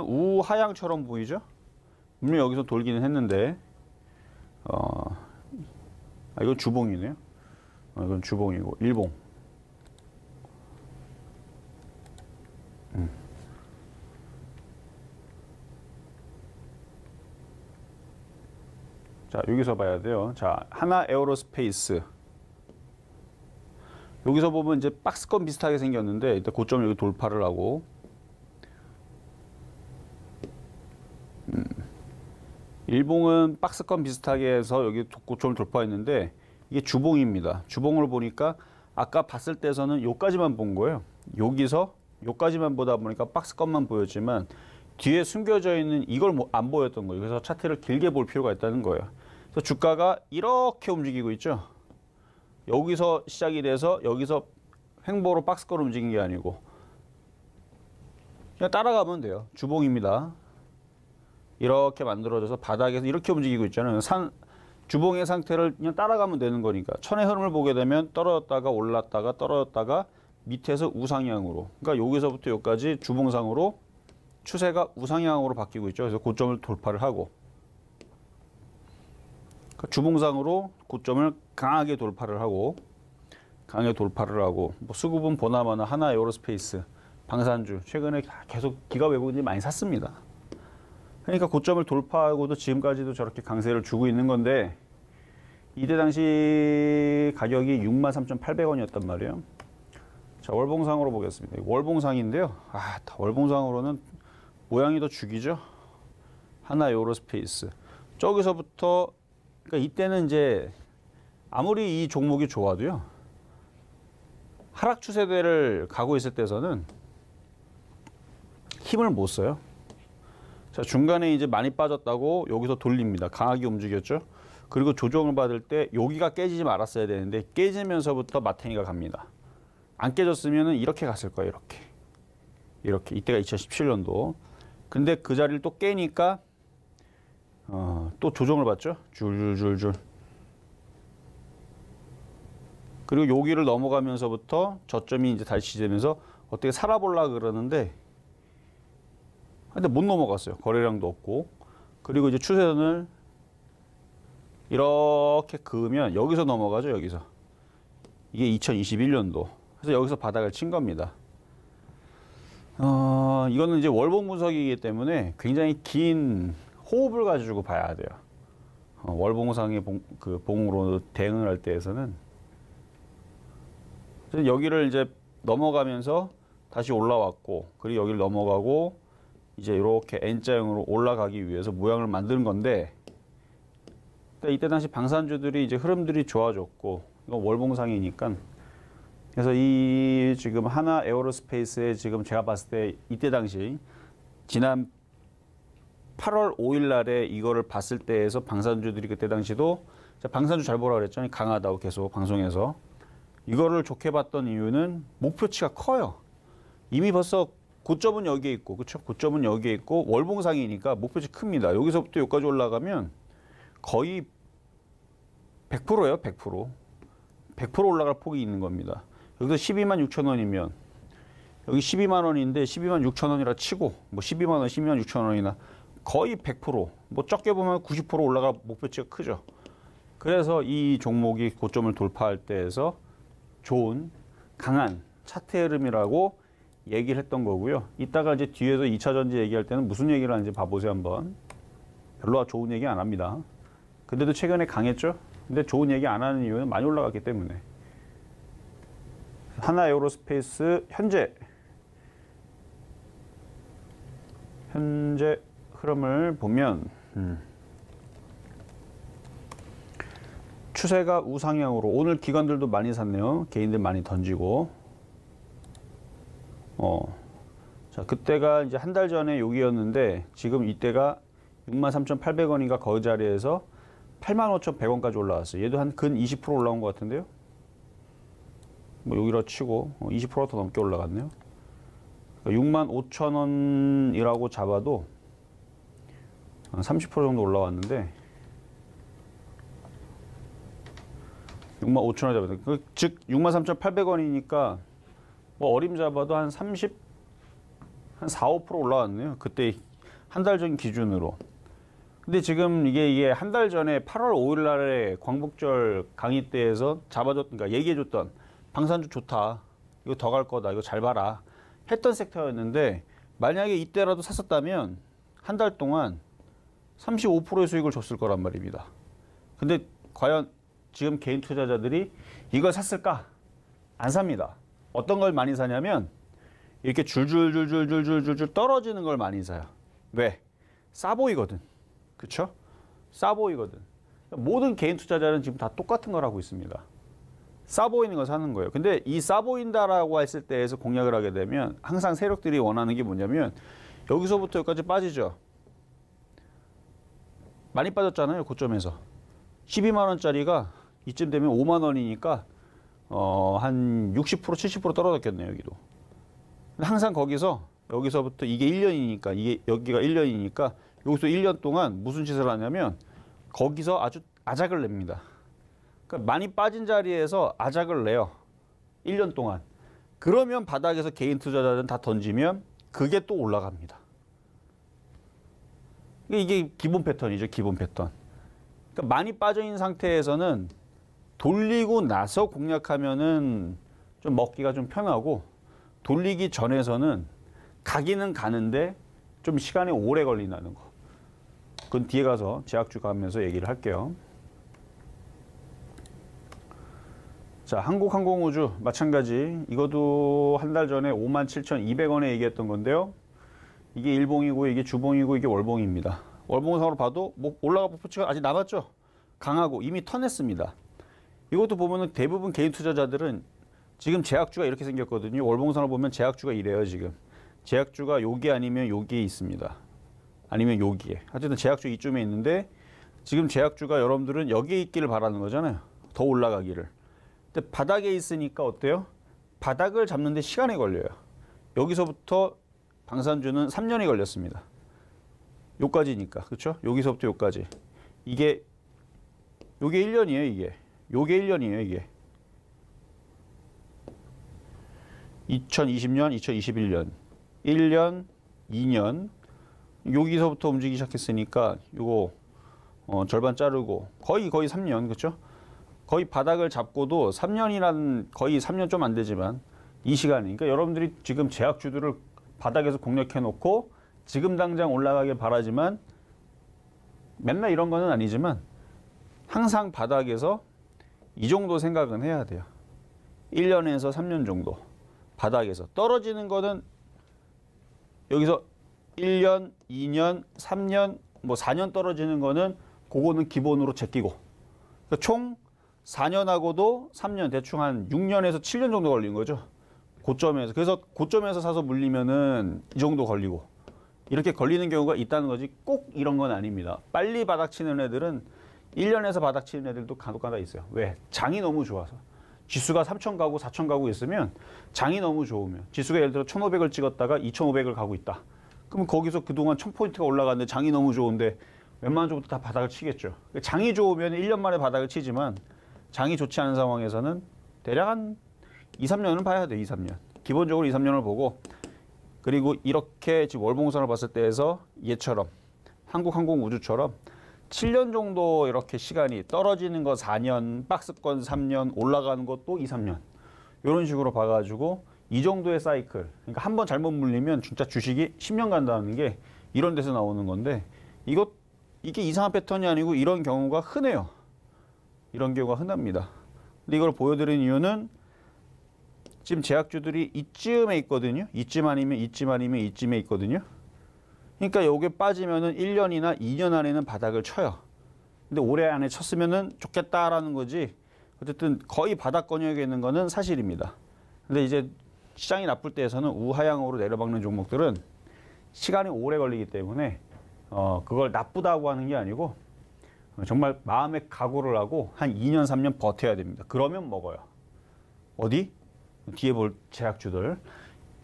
우하향처럼 보이죠? 분명 여기서 돌기는 했는데, 이건 주봉이네요. 이건 주봉이고, 일봉. 자, 여기서 봐야 돼요. 자, 하나 에어로스페이스. 여기서 보면 이제 박스권 비슷하게 생겼는데, 일단 고점 여기 돌파를 하고, 일봉은 박스권 비슷하게 해서 여기 고점을 돌파했는데, 이게 주봉입니다. 주봉을 보니까 아까 봤을 때서는 요까지만 본 거예요. 여기서 요까지만 보다 보니까 박스권만 보였지만, 뒤에 숨겨져 있는 이걸 안 보였던 거예요. 그래서 차트를 길게 볼 필요가 있다는 거예요. 그래서 주가가 이렇게 움직이고 있죠. 여기서 시작이 돼서 여기서 횡보로 박스권 움직인 게 아니고 그냥 따라가면 돼요. 주봉입니다. 이렇게 만들어져서 바닥에서 이렇게 움직이고 있잖아요. 주봉의 상태를 그냥 따라가면 되는 거니까 천의 흐름을 보게 되면 떨어졌다가 올랐다가 떨어졌다가 밑에서 우상향으로, 그러니까 여기서부터 여기까지 주봉상으로 추세가 우상향으로 바뀌고 있죠. 그래서 고점을 돌파를 하고, 그러니까 주봉상으로 고점을 강하게 돌파를 하고 뭐 수급은 보나마나 하나 에어로스페이스, 방산주 최근에 계속 기가 외국인들이 많이 샀습니다. 그러니까 고점을 돌파하고도 지금까지도 저렇게 강세를 주고 있는 건데, 이때 당시 가격이 63,800원이었단 말이에요. 자, 월봉상으로 보겠습니다. 월봉상인데요. 월봉상으로는 모양이 더 죽이죠. 하나 에어로스페이스. 저기서부터, 그러니까 이때는 이제 아무리 이 종목이 좋아도요, 하락 추세대를 가고 있을 때서는 힘을 못 써요. 자, 중간에 이제 많이 빠졌다고 여기서 돌립니다. 강하게 움직였죠. 그리고 조정을 받을 때 여기가 깨지지 말았어야 되는데 깨지면서부터 마탱이가 갑니다. 안 깨졌으면 이렇게 갔을 거예요. 이렇게. 이때가 2017년도. 근데 그 자리를 또 깨니까 또 조정을 받죠. 줄줄줄줄. 그리고 여기를 넘어가면서부터 저점이 이제 다시 되면서 어떻게 살아보려고 그러는데, 근데 못 넘어갔어요. 거래량도 없고. 그리고 이제 추세선을 이렇게 그으면 여기서 넘어가죠. 여기서. 이게 2021년도. 그래서 여기서 바닥을 친 겁니다. 이거는 이제 월봉 분석이기 때문에 굉장히 긴 호흡을 가지고 봐야 돼요. 월봉상의 봉으로 대응을 할 때에서는. 그래서 여기를 이제 넘어가면서 다시 올라왔고, 그리고 여기를 넘어가고, 이제 이렇게 N자형으로 올라가기 위해서 모양을 만드는 건데, 이때 당시 방산주들이 이제 흐름들이 좋아졌고, 이건 월봉상이니까. 그래서 이 지금 하나 에어로스페이스에 지금 제가 봤을 때 이때 당시 지난 8월 5일 날에 이거를 봤을 때에서 방산주들이 그때 당시도 방산주 잘 보라 그랬잖아요. 강하다고 계속 방송에서. 이거를 좋게 봤던 이유는 목표치가 커요. 이미 벌써 고점은 여기에 있고, 그렇죠? 고점은 여기에 있고 월봉상이니까 목표치 큽니다. 여기서부터 여기까지 올라가면 거의 100%예요. 100% 올라갈 폭이 있는 겁니다. 여기서 12만 6천 원이면 여기 12만 원인데 12만 6천 원이라 치고 뭐 12만 원, 12만 6천 원이나 거의 100%, 뭐 적게 보면 90% 올라갈 목표치가 크죠. 그래서 이 종목이 고점을 돌파할 때에서 좋은 강한 차트 흐름이라고 얘기를 했던 거고요. 이따가 이제 뒤에서 2차 전지 얘기할 때는 무슨 얘기를 하는지 봐보세요 한번. 별로 좋은 얘기 안 합니다. 근데도 최근에 강했죠. 근데 좋은 얘기 안 하는 이유는 많이 올라갔기 때문에. 하나 에어로스페이스 현재 흐름을 보면 추세가 우상향으로, 오늘 기관들도 많이 샀네요. 개인들 많이 던지고. 자, 그때가 이제 한 달 전에 여기였는데 지금 이때가 63,800원인가 거의 자리에서 85,100원까지 올라왔어요. 얘도 한 근 20% 올라온 것 같은데요. 뭐 여기로 치고 20% 더 넘게 올라갔네요. 65,000원이라고 잡아도 30% 정도 올라왔는데 65,000원 잡아도, 즉 63,800원이니까 뭐 어림 잡아도 한 4, 5% 올라왔네요. 그때 한 달 전 기준으로. 근데 지금 이게 한 달 전에 8월 5일 날에 광복절 강의 때에서 그러니까 얘기해줬던 방산주 좋다, 이거 더 갈 거다, 이거 잘 봐라 했던 섹터였는데, 만약에 이때라도 샀었다면 한 달 동안 35%의 수익을 줬을 거란 말입니다. 근데 과연 지금 개인 투자자들이 이걸 샀을까? 안 삽니다. 어떤 걸 많이 사냐면 이렇게 줄줄줄줄줄줄줄 떨어지는 걸 많이 사요. 왜? 싸 보이거든. 그쵸? 싸 보이거든. 모든 개인 투자자는 지금 다 똑같은 걸 하고 있습니다. 싸 보이는 거 사는 거예요. 근데 이 싸 보인다라고 했을 때에서 공략을 하게 되면 항상 세력들이 원하는 게 뭐냐면 여기서부터 여기까지 빠지죠. 많이 빠졌잖아요. 고점에서. 12만 원짜리가 이쯤 되면 5만 원이니까 한 60% 70% 떨어졌겠네요. 여기도. 항상 거기서 여기서부터 이게 1년이니까 이게 여기가 1년이니까 여기서 1년 동안 무슨 짓을 하냐면 거기서 아주 아작을 냅니다. 그러니까 많이 빠진 자리에서 아작을 내요. 1년 동안. 그러면 바닥에서 개인 투자자들은 다 던지면 그게 또 올라갑니다. 이게 기본 패턴이죠. 기본 패턴. 그러니까 많이 빠져 있는 상태에서는 돌리고 나서 공략하면은 좀 먹기가 좀 편하고 돌리기 전에서는 가기는 가는데 좀 시간이 오래 걸린다는 거. 그건 뒤에 가서 제약주 가면서 얘기를 할게요. 자, 한국항공우주 마찬가지. 이것도 한 달 전에 57,200원에 얘기했던 건데요. 이게 일봉이고 이게 주봉이고 이게 월봉입니다. 월봉상으로 봐도 뭐 올라가 포치가 아직 남았죠. 강하고 이미 턴했습니다. 이것도 보면은 대부분 개인 투자자들은 지금 제약주가 이렇게 생겼거든요. 월봉상으로 보면 제약주가 이래요. 지금 제약주가 여기 아니면 여기에 있습니다. 아니면 여기에. 어쨌든 제약주 이쯤에 있는데 지금 제약주가 여러분들은 여기에 있기를 바라는 거잖아요. 더 올라가기를. 근데 바닥에 있으니까 어때요? 바닥을 잡는데 시간이 걸려요. 여기서부터 방산주는 3년이 걸렸습니다. 요까지니까. 그렇죠? 여기서부터 요까지. 요게 1년이에요, 이게. 요게 1년이에요, 이게. 2020년, 2021년. 1년, 2년. 여기서부터 움직이기 시작했으니까 요거 절반 자르고 거의 3년. 그렇죠? 거의 바닥을 잡고도 3년이란 거의 3년 좀 안 되지만 이 시간이. 그러니까 여러분들이 지금 제약주들을 바닥에서 공략해 놓고 지금 당장 올라가길 바라지만 맨날 이런 거는 아니지만 항상 바닥에서 이 정도 생각은 해야 돼요. 1년에서 3년 정도 바닥에서. 떨어지는 거는 여기서 1년, 2년, 3년, 뭐 4년 떨어지는 거는 그거는 기본으로 제끼고. 그러니까 총 4년하고도 3년, 대충 한 6년에서 7년 정도 걸린 거죠. 고점에서. 그래서 고점에서 사서 물리면은 이 정도 걸리고. 이렇게 걸리는 경우가 있다는 거지 꼭 이런 건 아닙니다. 빨리 바닥 치는 애들은 1년에서 바닥 치는 애들도 간혹가다 있어요. 왜? 장이 너무 좋아서. 지수가 3,000 가고 4,000 가고 있으면 장이 너무 좋으면 지수가 예를 들어 1,500을 찍었다가 2,500을 가고 있다. 그럼 거기서 그동안 1,000포인트가 올라갔는데 장이 너무 좋은데 웬만한 쪽부터 다 바닥을 치겠죠. 장이 좋으면 1년 만에 바닥을 치지만 장이 좋지 않은 상황에서는 대략 한 2, 3년은 봐야 돼요. 2, 3년. 기본적으로 2, 3년을 보고 그리고 이렇게 지금 월봉선을 봤을 때에서 얘처럼 한국항공우주처럼 7년 정도 이렇게 시간이 떨어지는 거 4년, 박스권 3년, 올라가는 것도 2, 3년 이런 식으로 봐가지고 이 정도의 사이클. 그러니까 한번 잘못 물리면 진짜 주식이 10년 간다는 게 이런 데서 나오는 건데 이게 이상한 패턴이 아니고 이런 경우가 흔해요. 이런 경우가 흔합니다. 근데 이걸 보여드린 이유는 지금 제약주들이 이쯤에 있거든요. 이쯤 아니면 이쯤 아니면 이쯤에 있거든요. 그러니까 여기에 빠지면은 1년이나 2년 안에는 바닥을 쳐요. 근데 올해 안에 쳤으면은 좋겠다라는 거지. 어쨌든 거의 바닥 권역에 있는 거는 사실입니다. 근데 이제 시장이 나쁠 때에서는 우하향으로 내려박는 종목들은 시간이 오래 걸리기 때문에 그걸 나쁘다고 하는 게 아니고 정말 마음의 각오를 하고 한 2년, 3년 버텨야 됩니다. 그러면 먹어요. 어디? 뒤에 볼 제약주들.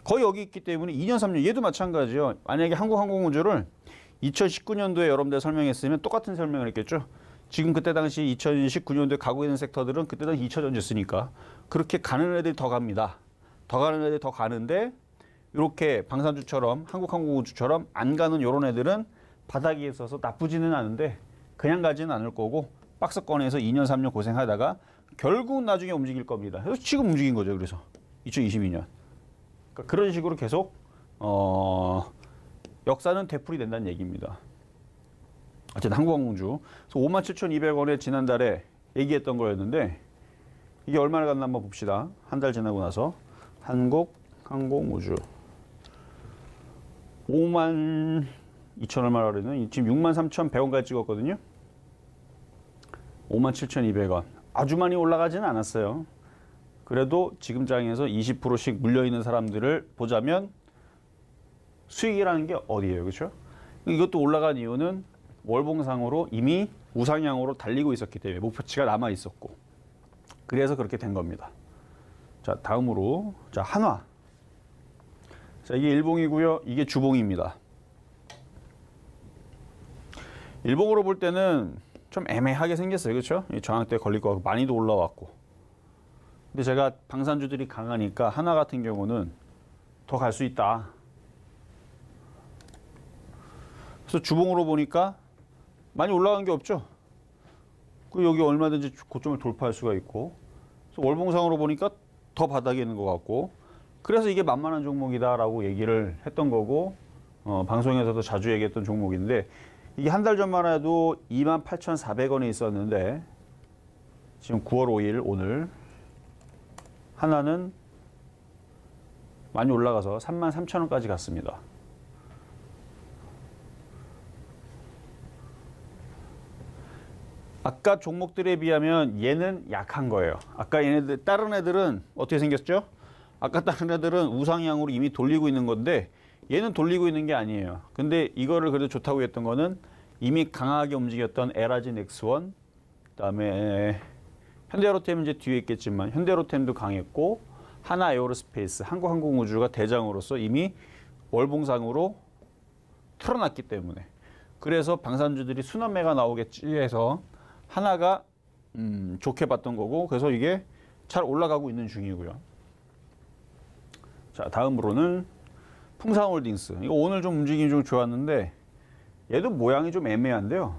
거의 여기 있기 때문에 2년, 3년. 얘도 마찬가지죠. 만약에 한국항공우주를 2019년도에 여러분들 설명했으면 똑같은 설명을 했겠죠. 지금 그때 당시 2019년도에 가고 있는 섹터들은 그때 당시 2차 전지였으니까 그렇게 가는 애들이 더 갑니다. 더 가는 애들이 더 가는데 이렇게 방산주처럼 한국항공우주처럼 안 가는 이런 애들은 바닥에 있어서 나쁘지는 않은데 그냥 가지는 않을 거고 박스권에서 2년, 3년 고생하다가 결국 나중에 움직일 겁니다. 그래서 지금 움직인 거죠. 그래서 2022년. 그러니까 그런 식으로 계속 역사는 되풀이 된다는 얘기입니다. 어쨌든 한국항공주. 그래서 57,200원에 지난달에 얘기했던 거였는데 이게 얼마나 갔나 한번 봅시다. 한 달 지나고 나서 한국항공우주 52,000 얼마라 그랬나? 지금 63,100원까지 찍었거든요. 57,200원. 아주 많이 올라가지는 않았어요. 그래도 지금 장에서 20%씩 물려있는 사람들을 보자면 수익이라는 게 어디예요? 그렇죠? 이것도 올라간 이유는 월봉상으로 이미 우상향으로 달리고 있었기 때문에 목표치가 남아 있었고 그래서 그렇게 된 겁니다. 자, 다음으로 자, 한화. 자, 이게 일봉이고요. 이게 주봉입니다. 일봉으로 볼 때는 좀 애매하게 생겼어요. 그렇죠? 저항대 걸릴 거 같고 많이도 올라왔고. 근데 제가 방산주들이 강하니까 하나 같은 경우는 더 갈 수 있다. 그래서 주봉으로 보니까 많이 올라간 게 없죠. 그 여기 얼마든지 고점을 돌파할 수가 있고. 그래서 월봉상으로 보니까 더 바닥에 있는 것 같고. 그래서 이게 만만한 종목이다라고 얘기를 했던 거고, 방송에서도 자주 얘기했던 종목인데, 이게 한 달 전만 해도 28,400원에 있었는데 지금 9월 5일 오늘 하나는 많이 올라가서 33,000원까지 갔습니다. 아까 종목들에 비하면 얘는 약한 거예요. 아까 얘네들 다른 애들은 어떻게 생겼죠? 아까 다른 애들은 우상향으로 이미 돌리고 있는 건데 얘는 돌리고 있는 게 아니에요. 근데 이거를 그래도 좋다고 했던 거는 이미 강하게 움직였던 에라진 X1, 그다음에 현대로템은 이제 뒤에 있겠지만 현대로템도 강했고 하나 에어로스페이스, 한국항공우주가 대장으로서 이미 월봉상으로 틀어놨기 때문에 그래서 방산주들이 순환매가 나오겠지 해서 하나가 좋게 봤던 거고 그래서 이게 잘 올라가고 있는 중이고요. 자, 다음으로는 풍산홀딩스. 이거 오늘 좀 움직임이 좀 좋았는데 얘도 모양이 좀 애매한데요.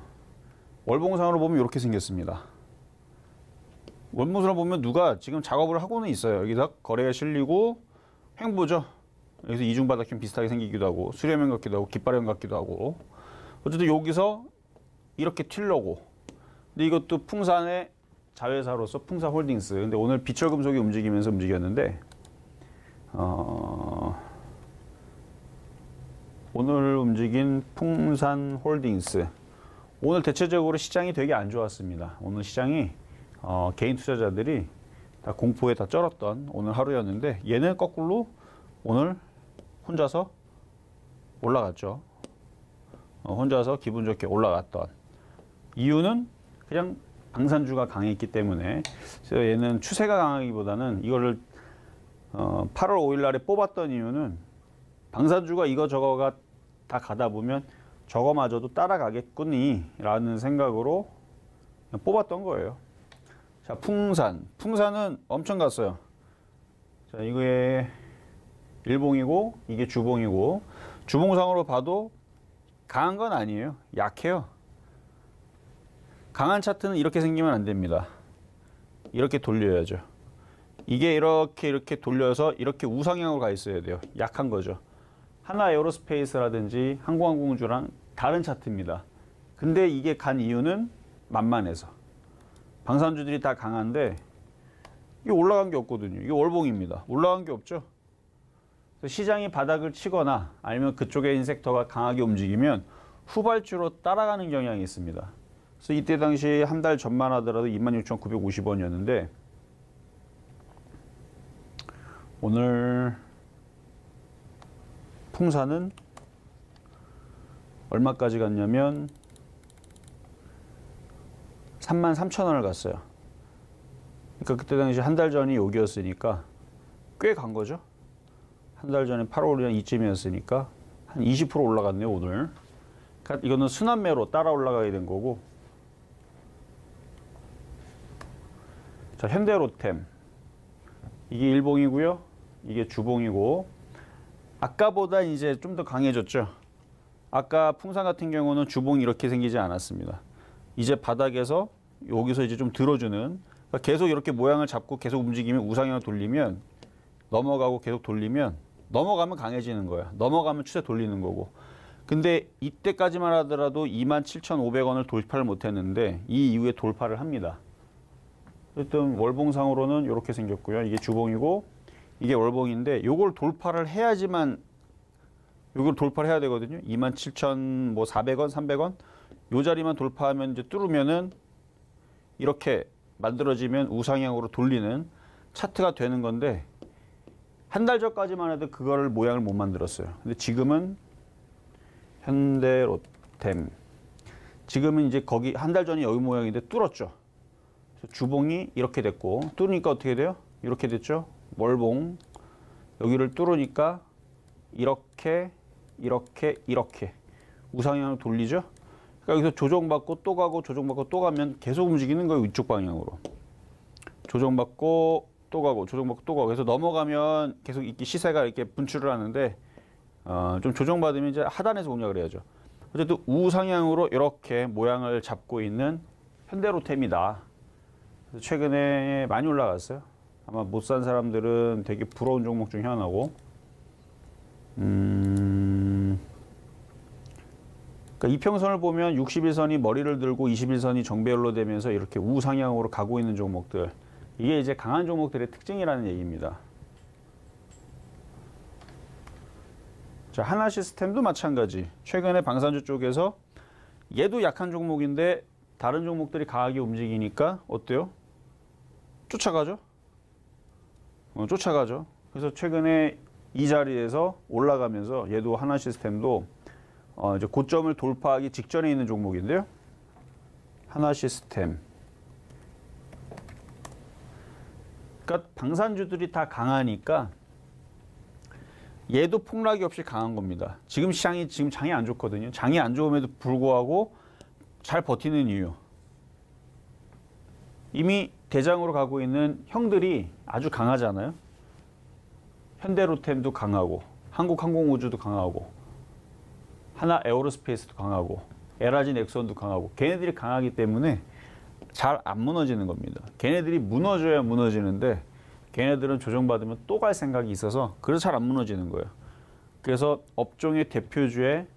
월봉상으로 보면 이렇게 생겼습니다. 월봉상으로 보면 누가 지금 작업을 하고는 있어요. 여기다 거래가 실리고 횡보죠. 여기서 이중바닥형 비슷하게 생기기도 하고 수렴형 같기도 하고 깃발형 같기도 하고 어쨌든 여기서 이렇게 튀려고. 근데 이것도 풍산의 자회사로서 풍산홀딩스. 근데 오늘 비철금속이 움직이면서 움직였는데 오늘 움직인 풍산홀딩스. 오늘 대체적으로 시장이 되게 안 좋았습니다. 오늘 시장이 개인 투자자들이 다 공포에 다 쩔었던 오늘 하루였는데 얘는 거꾸로 오늘 혼자서 올라갔죠. 혼자서 기분 좋게 올라갔던 이유는 그냥 방산주가 강했기 때문에 그래서 얘는 추세가 강하기보다는 이거를 8월 5일 날에 뽑았던 이유는 방산주가 이거저거가 다 가다 보면 저거마저도 따라가겠구니 라는 생각으로 그냥 뽑았던 거예요. 자, 풍산은 엄청 갔어요. 자, 이거에 일봉이고 이게 주봉이고 주봉상으로 봐도 강한 건 아니에요. 약해요. 강한 차트는 이렇게 생기면 안 됩니다. 이렇게 돌려야죠. 이게 이렇게 돌려서 이렇게 우상향으로 가 있어야 돼요. 약한 거죠. 하나 에어로스페이스라든지 항공우주랑 다른 차트입니다. 근데 이게 간 이유는 만만해서. 방산주들이 다 강한데 이게 올라간 게 없거든요. 이게 월봉입니다. 올라간 게 없죠. 시장이 바닥을 치거나 아니면 그쪽의 인섹터가 강하게 움직이면 후발주로 따라가는 경향이 있습니다. 그래서 이때 당시 한 달 전만 하더라도 26,950원이었는데 오늘 풍산은 얼마까지 갔냐면 33,000원을 갔어요. 그러니까 그때 당시 한 달 전이 여기였으니까 꽤 간 거죠. 한 달 전에 8월 이쯤이었으니까 한 20% 올라갔네요, 오늘. 그러니까 이거는 순환매로 따라 올라가게 된 거고. 자, 현대로템. 이게 일봉이고요. 이게 주봉이고. 아까보다 이제 좀 더 강해졌죠. 아까 풍산 같은 경우는 주봉이 이렇게 생기지 않았습니다. 이제 바닥에서 여기서 이제 좀 들어주는, 그러니까 계속 이렇게 모양을 잡고 계속 움직이면 우상향을 돌리면 넘어가고 계속 돌리면 넘어가면 강해지는 거야. 넘어가면 추세 돌리는 거고. 근데 이때까지만 하더라도 27,500원을 돌파를 못했는데 이 이후에 돌파를 합니다. 어쨌든 월봉상으로는 이렇게 생겼고요. 이게 주봉이고 이게 월봉인데 요걸 돌파를 해야지만 요걸 돌파를 해야 되거든요. 27,400원, 300원 요 자리만 돌파하면 이제 뚫으면은 이렇게 만들어지면 우상향으로 돌리는 차트가 되는 건데 한 달 전까지만 해도 그거를 모양을 못 만들었어요. 근데 지금은 현대로템 지금은 이제 거기 한 달 전이 여기 모양인데 뚫었죠. 주봉이 이렇게 됐고 뚫으니까 어떻게 돼요? 이렇게 됐죠. 월봉 여기를 뚫으니까 이렇게 우상향으로 돌리죠. 그러니까 여기서 조정받고 또 가고 조정받고 또 가면 계속 움직이는 거예요. 위쪽 방향으로. 조정받고 또 가고 조정받고 또 가고. 그래서 넘어가면 계속 이렇게 시세가 이렇게 분출을 하는데 좀 조정받으면 이제 하단에서 공략을 해야죠. 어쨌든 우상향으로 이렇게 모양을 잡고 있는 현대로템이다. 그래서 최근에 많이 올라갔어요. 아마 못 산 사람들은 되게 부러운 종목 중에 하나고. 그러니까 이평선을 보면 61선이 머리를 들고 21선이 정배열로 되면서 이렇게 우상향으로 가고 있는 종목들. 이게 이제 강한 종목들의 특징이라는 얘기입니다. 자, 하나시스템도 마찬가지. 최근에 방산주 쪽에서 얘도 약한 종목인데 다른 종목들이 강하게 움직이니까 어때요? 쫓아가죠? 쫓아가죠. 그래서 최근에 이 자리에서 올라가면서 얘도 하나시스템도 이제 고점을 돌파하기 직전에 있는 종목인데요. 하나시스템. 그러니까 방산주들이 다 강하니까 얘도 폭락이 없이 강한 겁니다. 지금 시장이 지금 장이 안 좋거든요. 장이 안 좋음에도 불구하고 잘 버티는 이유. 이미 대장으로 가고 있는 형들이 아주 강하잖아요. 현대로템도 강하고 한국항공우주도 강하고 하나 에어로스페이스도 강하고 에라진 엑선도 강하고 걔네들이 강하기 때문에 잘 안 무너지는 겁니다. 걔네들이 무너져야 무너지는데 걔네들은 조정받으면 또 갈 생각이 있어서 그래서 잘 안 무너지는 거예요. 그래서 업종의 대표주의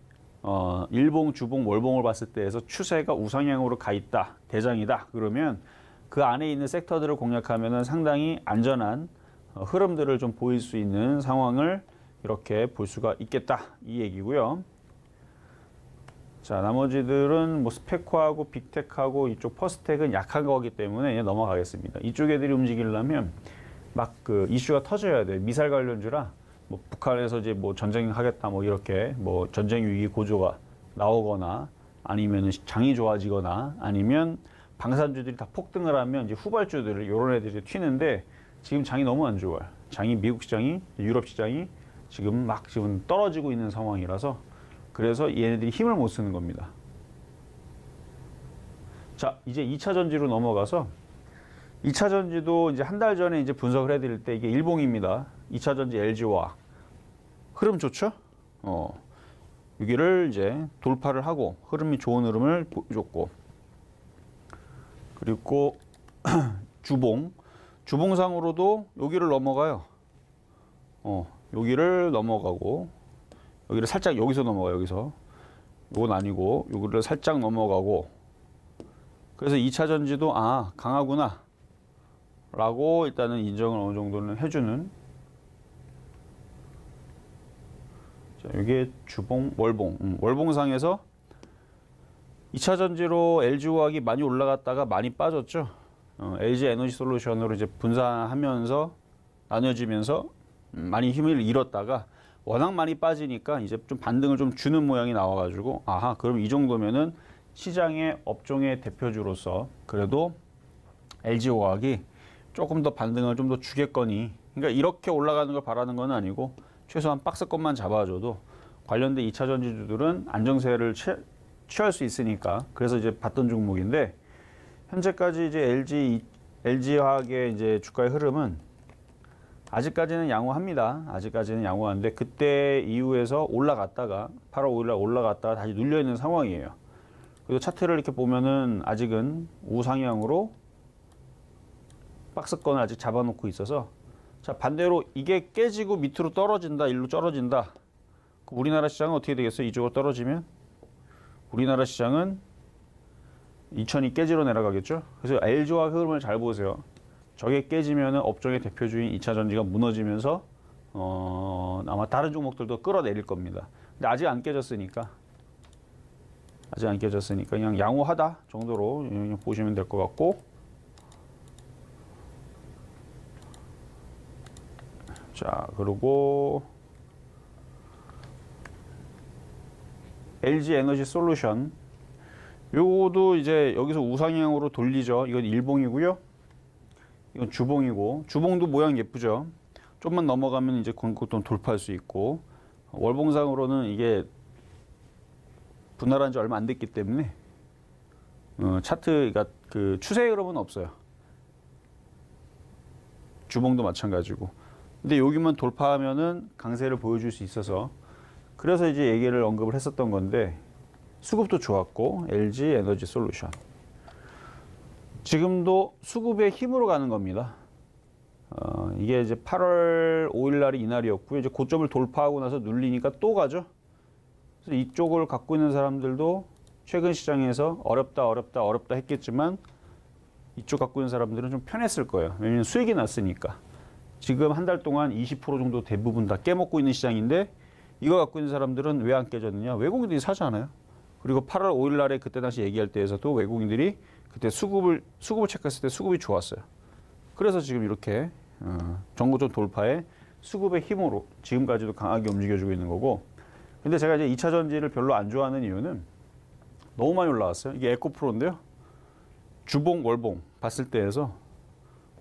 일봉, 주봉, 월봉을 봤을 때에서 추세가 우상향으로 가 있다, 대장이다. 그러면 그 안에 있는 섹터들을 공략하면 상당히 안전한 흐름들을 좀 보일 수 있는 상황을 이렇게 볼 수가 있겠다. 이 얘기고요. 자, 나머지들은 뭐 스펙화하고 빅텍하고 이쪽 퍼스텍은 약한 거기 때문에 넘어가겠습니다. 이쪽 애들이 움직이려면 막 그 이슈가 터져야 돼. 미사일 관련주라 뭐 북한에서 이제 뭐 전쟁하겠다 뭐 이렇게 뭐 전쟁 위기 고조가 나오거나 아니면 장이 좋아지거나 아니면 방산주들이 다 폭등을 하면 이제 후발주들을 이런 애들이 튀는데 지금 장이 너무 안 좋아요. 장이 미국 시장이 유럽 시장이 지금 막 지금 떨어지고 있는 상황이라서 그래서 얘네들이 힘을 못 쓰는 겁니다. 자, 이제 2차 전지로 넘어가서 2차 전지도 이제 한 달 전에 이제 분석을 해드릴 때 이게 일봉입니다. 2차 전지 LG화학 흐름 좋죠? 여기를 이제 돌파를 하고 흐름이 좋은 흐름을 보여줬고 그리고 주봉상으로도 여기를 넘어가요. 여기를 넘어가고 여기를 살짝 여기서 넘어가요. 여기서 이건 아니고 여기를 살짝 넘어가고 그래서 2차 전지도 강하구나 라고 일단은 인정을 어느 정도는 해주는. 자, 이게 주봉, 월봉. 월봉상에서 2차 전지로 LG화학이 많이 올라갔다가 많이 빠졌죠. LG 에너지 솔루션으로 이제 분산하면서 나눠지면서 많이 힘을 잃었다가 워낙 많이 빠지니까 이제 좀 반등을 좀 주는 모양이 나와가지고 그럼 이 정도면은 시장의 업종의 대표주로서 그래도 LG화학이 조금 더 반등을 좀 더 주겠거니. 그러니까 이렇게 올라가는 걸 바라는 건 아니고 최소한 박스권만 잡아줘도 관련된 2차 전지주들은 안정세를 취할 수 있으니까 그래서 이제 봤던 종목인데 현재까지 이제 LG화학의 이제 주가의 흐름은 아직까지는 양호합니다. 아직까지는 양호한데 그때 이후에서 올라갔다가 8월 5일날 올라갔다가 다시 눌려 있는 상황이에요. 그리고 차트를 이렇게 보면은 아직은 우상향으로 박스권을 아직 잡아놓고 있어서 자 반대로 이게 깨지고 밑으로 떨어진다, 일로 떨어진다. 우리나라 시장은 어떻게 되겠어요? 이쪽으로 떨어지면 우리나라 시장은 2000이 깨지러 내려가겠죠. 그래서 LG화학 흐름을 잘 보세요. 저게 깨지면 업종의 대표주인 2차 전지가 무너지면서 아마 다른 종목들도 끌어내릴 겁니다. 근데 아직 안 깨졌으니까 그냥 양호하다 정도로 보시면 될 것 같고. 자, 그리고 LG 에너지 솔루션 요거도 이제 여기서 우상향으로 돌리죠. 이건 일봉이고요. 이건 주봉이고 주봉도 모양 예쁘죠. 좀만 넘어가면 이제 그것도 돌파할 수 있고 월봉상으로는 이게 분할한 지 얼마 안 됐기 때문에 차트가 그 추세 흐름은 없어요. 주봉도 마찬가지고. 근데 여기만 돌파하면은 강세를 보여줄 수 있어서 그래서 이제 얘기를 언급을 했었던 건데 수급도 좋았고 LG 에너지 솔루션 지금도 수급의 힘으로 가는 겁니다. 이게 이제 8월 5일 날이 이날이었고요. 이제 고점을 돌파하고 나서 눌리니까 또 가죠. 그래서 이쪽을 갖고 있는 사람들도 최근 시장에서 어렵다 했겠지만 이쪽 갖고 있는 사람들은 좀 편했을 거예요. 왜냐하면 수익이 났으니까. 지금 한 달 동안 20% 정도 대부분 다 깨먹고 있는 시장인데 이거 갖고 있는 사람들은 왜 안 깨졌느냐? 외국인들이 사잖아요. 그리고 8월 5일 날에 그때 당시 얘기할 때에서도 외국인들이 그때 수급을 체크했을 때 수급이 좋았어요. 그래서 지금 이렇게 정고점 돌파에 수급의 힘으로 지금까지도 강하게 움직여주고 있는 거고. 근데 제가 이제 2차 전지를 별로 안 좋아하는 이유는 너무 많이 올라왔어요. 이게 에코프로인데요. 주봉, 월봉 봤을 때에서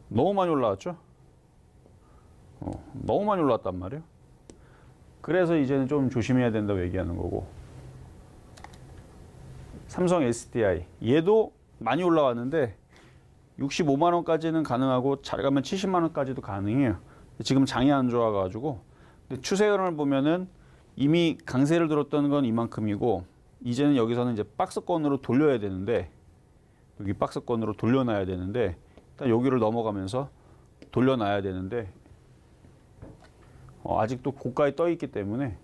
너무 많이 올라왔죠. 너무 많이 올라왔단 말이에요. 그래서 이제는 좀 조심해야 된다고 얘기하는 거고. 삼성 SDI 얘도 많이 올라왔는데 65만 원까지는 가능하고 잘 가면 70만 원까지도 가능해요. 지금 장이 안 좋아가지고. 근데 추세 흐름을 보면은 이미 강세를 들었던 건 이만큼이고 이제는 여기서는 이제 박스권으로 돌려야 되는데 여기 박스권으로 돌려놔야 되는데 일단 여기를 넘어가면서 돌려놔야 되는데 아직도 고가에 떠 있기 때문에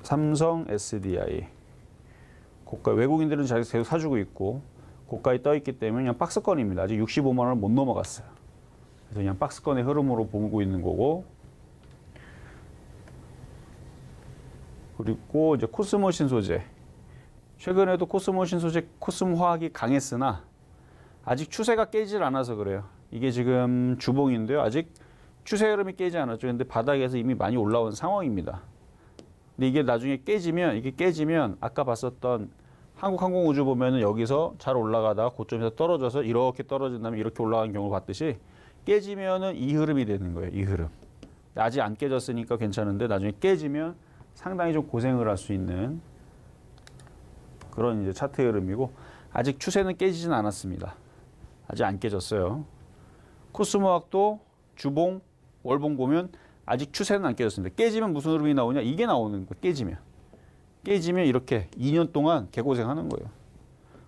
삼성 SDI 고가 외국인들은 계속 사주고 있고 고가에 떠 있기 때문에 그냥 박스권입니다. 아직 65만 원을 못 넘어갔어요. 그래서 그냥 박스권의 흐름으로 보고 있는 거고. 그리고 이제 코스모 신소재. 최근에도 코스모 신소재, 코스모화학이 강했으나 아직 추세가 깨질 않아서 그래요. 이게 지금 주봉인데요. 아직 추세 흐름이 깨지 않았죠. 근데 바닥에서 이미 많이 올라온 상황입니다. 근데 이게 나중에 깨지면 아까 봤었던 한국항공우주 보면은 여기서 잘 올라가다가 고점에서 떨어져서 이렇게 떨어진 다음에 이렇게 올라가는 경우를 봤듯이 깨지면은 이 흐름이 되는 거예요. 이 흐름. 아직 안 깨졌으니까 괜찮은데 나중에 깨지면 상당히 좀 고생을 할 수 있는 그런 이제 차트 흐름이고 아직 추세는 깨지진 않았습니다. 아직 안 깨졌어요. 코스모학도 주봉, 월봉 보면 아직 추세는 안 깨졌습니다. 깨지면 무슨 흐름이 나오냐? 이게 나오는 거예요. 깨지면 이렇게 2년 동안 개고생하는 거예요.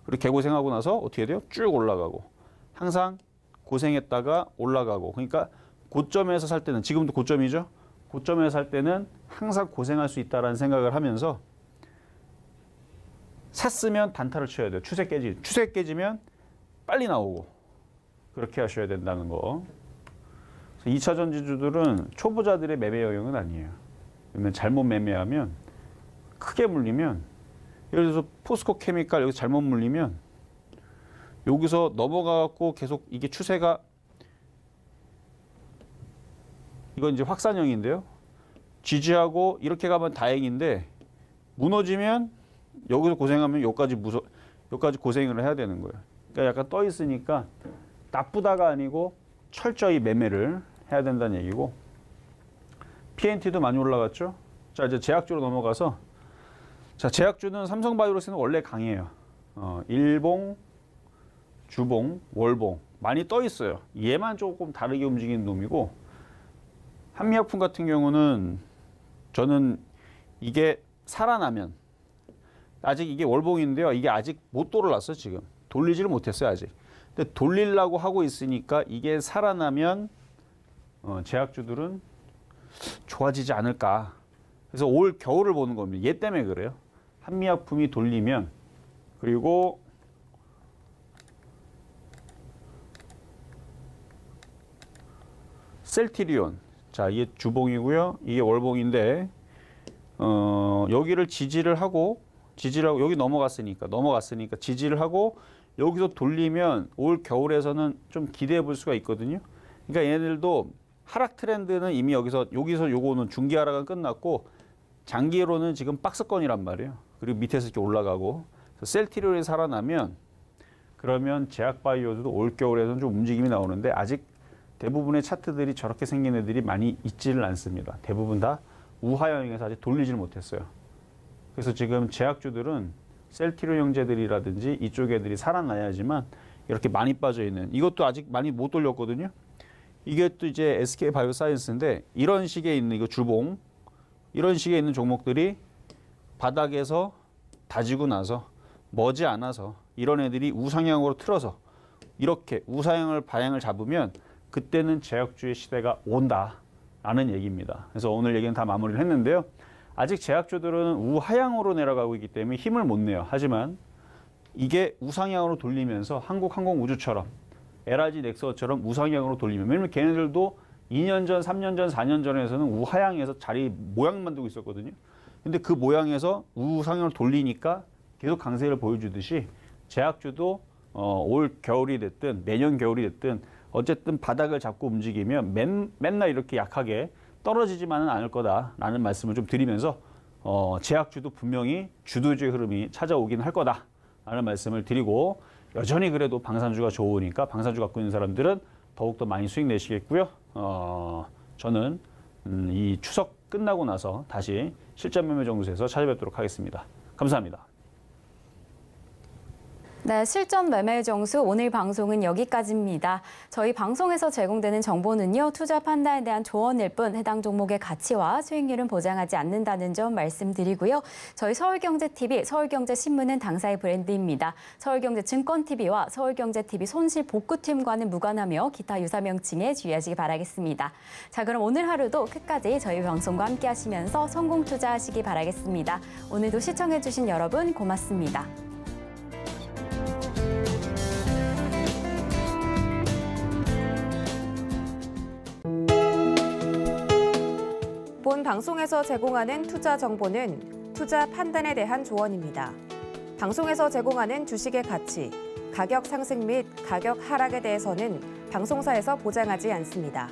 그리고 개고생하고 나서 어떻게 돼요? 쭉 올라가고 항상 고생했다가 올라가고 그러니까 고점에서 살 때는 지금도 고점이죠. 고점에서 살 때는 항상 고생할 수 있다는 생각을 하면서 샀으면 단타를 쳐야 돼요. 추세 깨지면 빨리 나오고 그렇게 하셔야 된다는 거. 2차 전지주들은 초보자들의 매매 영역은 아니에요. 왜냐면 잘못 매매하면 크게 물리면 예를 들어서 포스코 케미칼 여기서 잘못 물리면 여기서 넘어가고 계속 이게 추세가 이건 이제 확산형인데요. 지지하고 이렇게 가면 다행인데 무너지면 여기서 고생하면 여기까지 고생을 해야 되는 거예요. 그러니까 약간 떠 있으니까 나쁘다가 아니고 철저히 매매를 해야 된다는 얘기고. PNT도 많이 올라갔죠. 자 이제 제약주로 넘어가서 자 제약주는 삼성바이오로스는 원래 강해요. 일봉, 주봉, 월봉 많이 떠 있어요. 얘만 조금 다르게 움직이는 놈이고 한미약품 같은 경우는 저는 이게 살아나면 아직 이게 월봉인데요. 이게 아직 못 돌아왔어요. 지금 돌리지를 못했어요. 아직. 근데 돌리려고 하고 있으니까 이게 살아나면 제약주들은 좋아지지 않을까. 그래서 올 겨울을 보는 겁니다. 얘 때문에 그래요. 한미약품이 돌리면 그리고 셀트리온. 자, 이게 주봉이고요. 이게 월봉인데 여기를 지지를 하고 여기 넘어갔으니까 지지를 하고 여기서 돌리면 올 겨울에서는 좀 기대해 볼 수가 있거든요. 그러니까 얘네들도 하락 트렌드는 이미 여기서 요거는 중기 하락은 끝났고 장기로는 지금 박스권이란 말이에요. 그리고 밑에서 이렇게 올라가고 셀트리온이 살아나면 그러면 제약바이오도 올 겨울에는 좀 움직임이 나오는데 아직 대부분의 차트들이 저렇게 생긴 애들이 많이 있지를 않습니다. 대부분 다 우하향에서 아직 돌리지를 못했어요. 그래서 지금 제약주들은 셀트리온 형제들이라든지 이쪽 애들이 살아나야지만 이렇게 많이 빠져 있는, 이것도 아직 많이 못 돌렸거든요. 이게 또 이제 SK 바이오사이언스인데 이런 식의 있는, 이거 주봉, 이런 식의 있는 종목들이 바닥에서 다지고 나서 머지않아서 이런 애들이 우상향으로 틀어서 이렇게 우상향을 방향을 잡으면 그때는 제약주의 시대가 온다라는 얘기입니다. 그래서 오늘 얘기는 다 마무리를 했는데요. 아직 제약주들은 우하향으로 내려가고 있기 때문에 힘을 못 내요. 하지만 이게 우상향으로 돌리면서 한국항공우주처럼 LRG 넥서처럼 우상향으로 돌리면, 왜냐면 걔네들도 2년 전, 3년 전, 4년 전에서는 우하향에서 자리 모양 만들고 있었거든요. 근데 그 모양에서 우상향을 돌리니까 계속 강세를 보여주듯이 제약주도 올 겨울이 됐든 내년 겨울이 됐든 어쨌든 바닥을 잡고 움직이면 맨날 이렇게 약하게 떨어지지만은 않을 거다라는 말씀을 좀 드리면서 제약주도 분명히 주도주의 흐름이 찾아오긴 할 거다라는 말씀을 드리고, 여전히 그래도 방산주가 좋으니까 방산주 갖고 있는 사람들은 더욱더 많이 수익 내시겠고요. 저는 이 추석 끝나고 나서 다시 실전 매매 정수에서 찾아뵙도록 하겠습니다. 감사합니다. 네, 실전 매매 정수 오늘 방송은 여기까지입니다. 저희 방송에서 제공되는 정보는요, 투자 판단에 대한 조언일 뿐 해당 종목의 가치와 수익률은 보장하지 않는다는 점 말씀드리고요. 저희 서울경제TV, 서울경제신문은 당사의 브랜드입니다. 서울경제증권TV와 서울경제TV 손실복구팀과는 무관하며 기타 유사 명칭에 주의하시기 바라겠습니다. 자, 그럼 오늘 하루도 끝까지 저희 방송과 함께 하시면서 성공 투자하시기 바라겠습니다. 오늘도 시청해주신 여러분 고맙습니다. 본 방송에서 제공하는 투자 정보는 투자 판단에 대한 조언입니다. 방송에서 제공하는 주식의 가치, 가격 상승 및 가격 하락에 대해서는 방송사에서 보장하지 않습니다.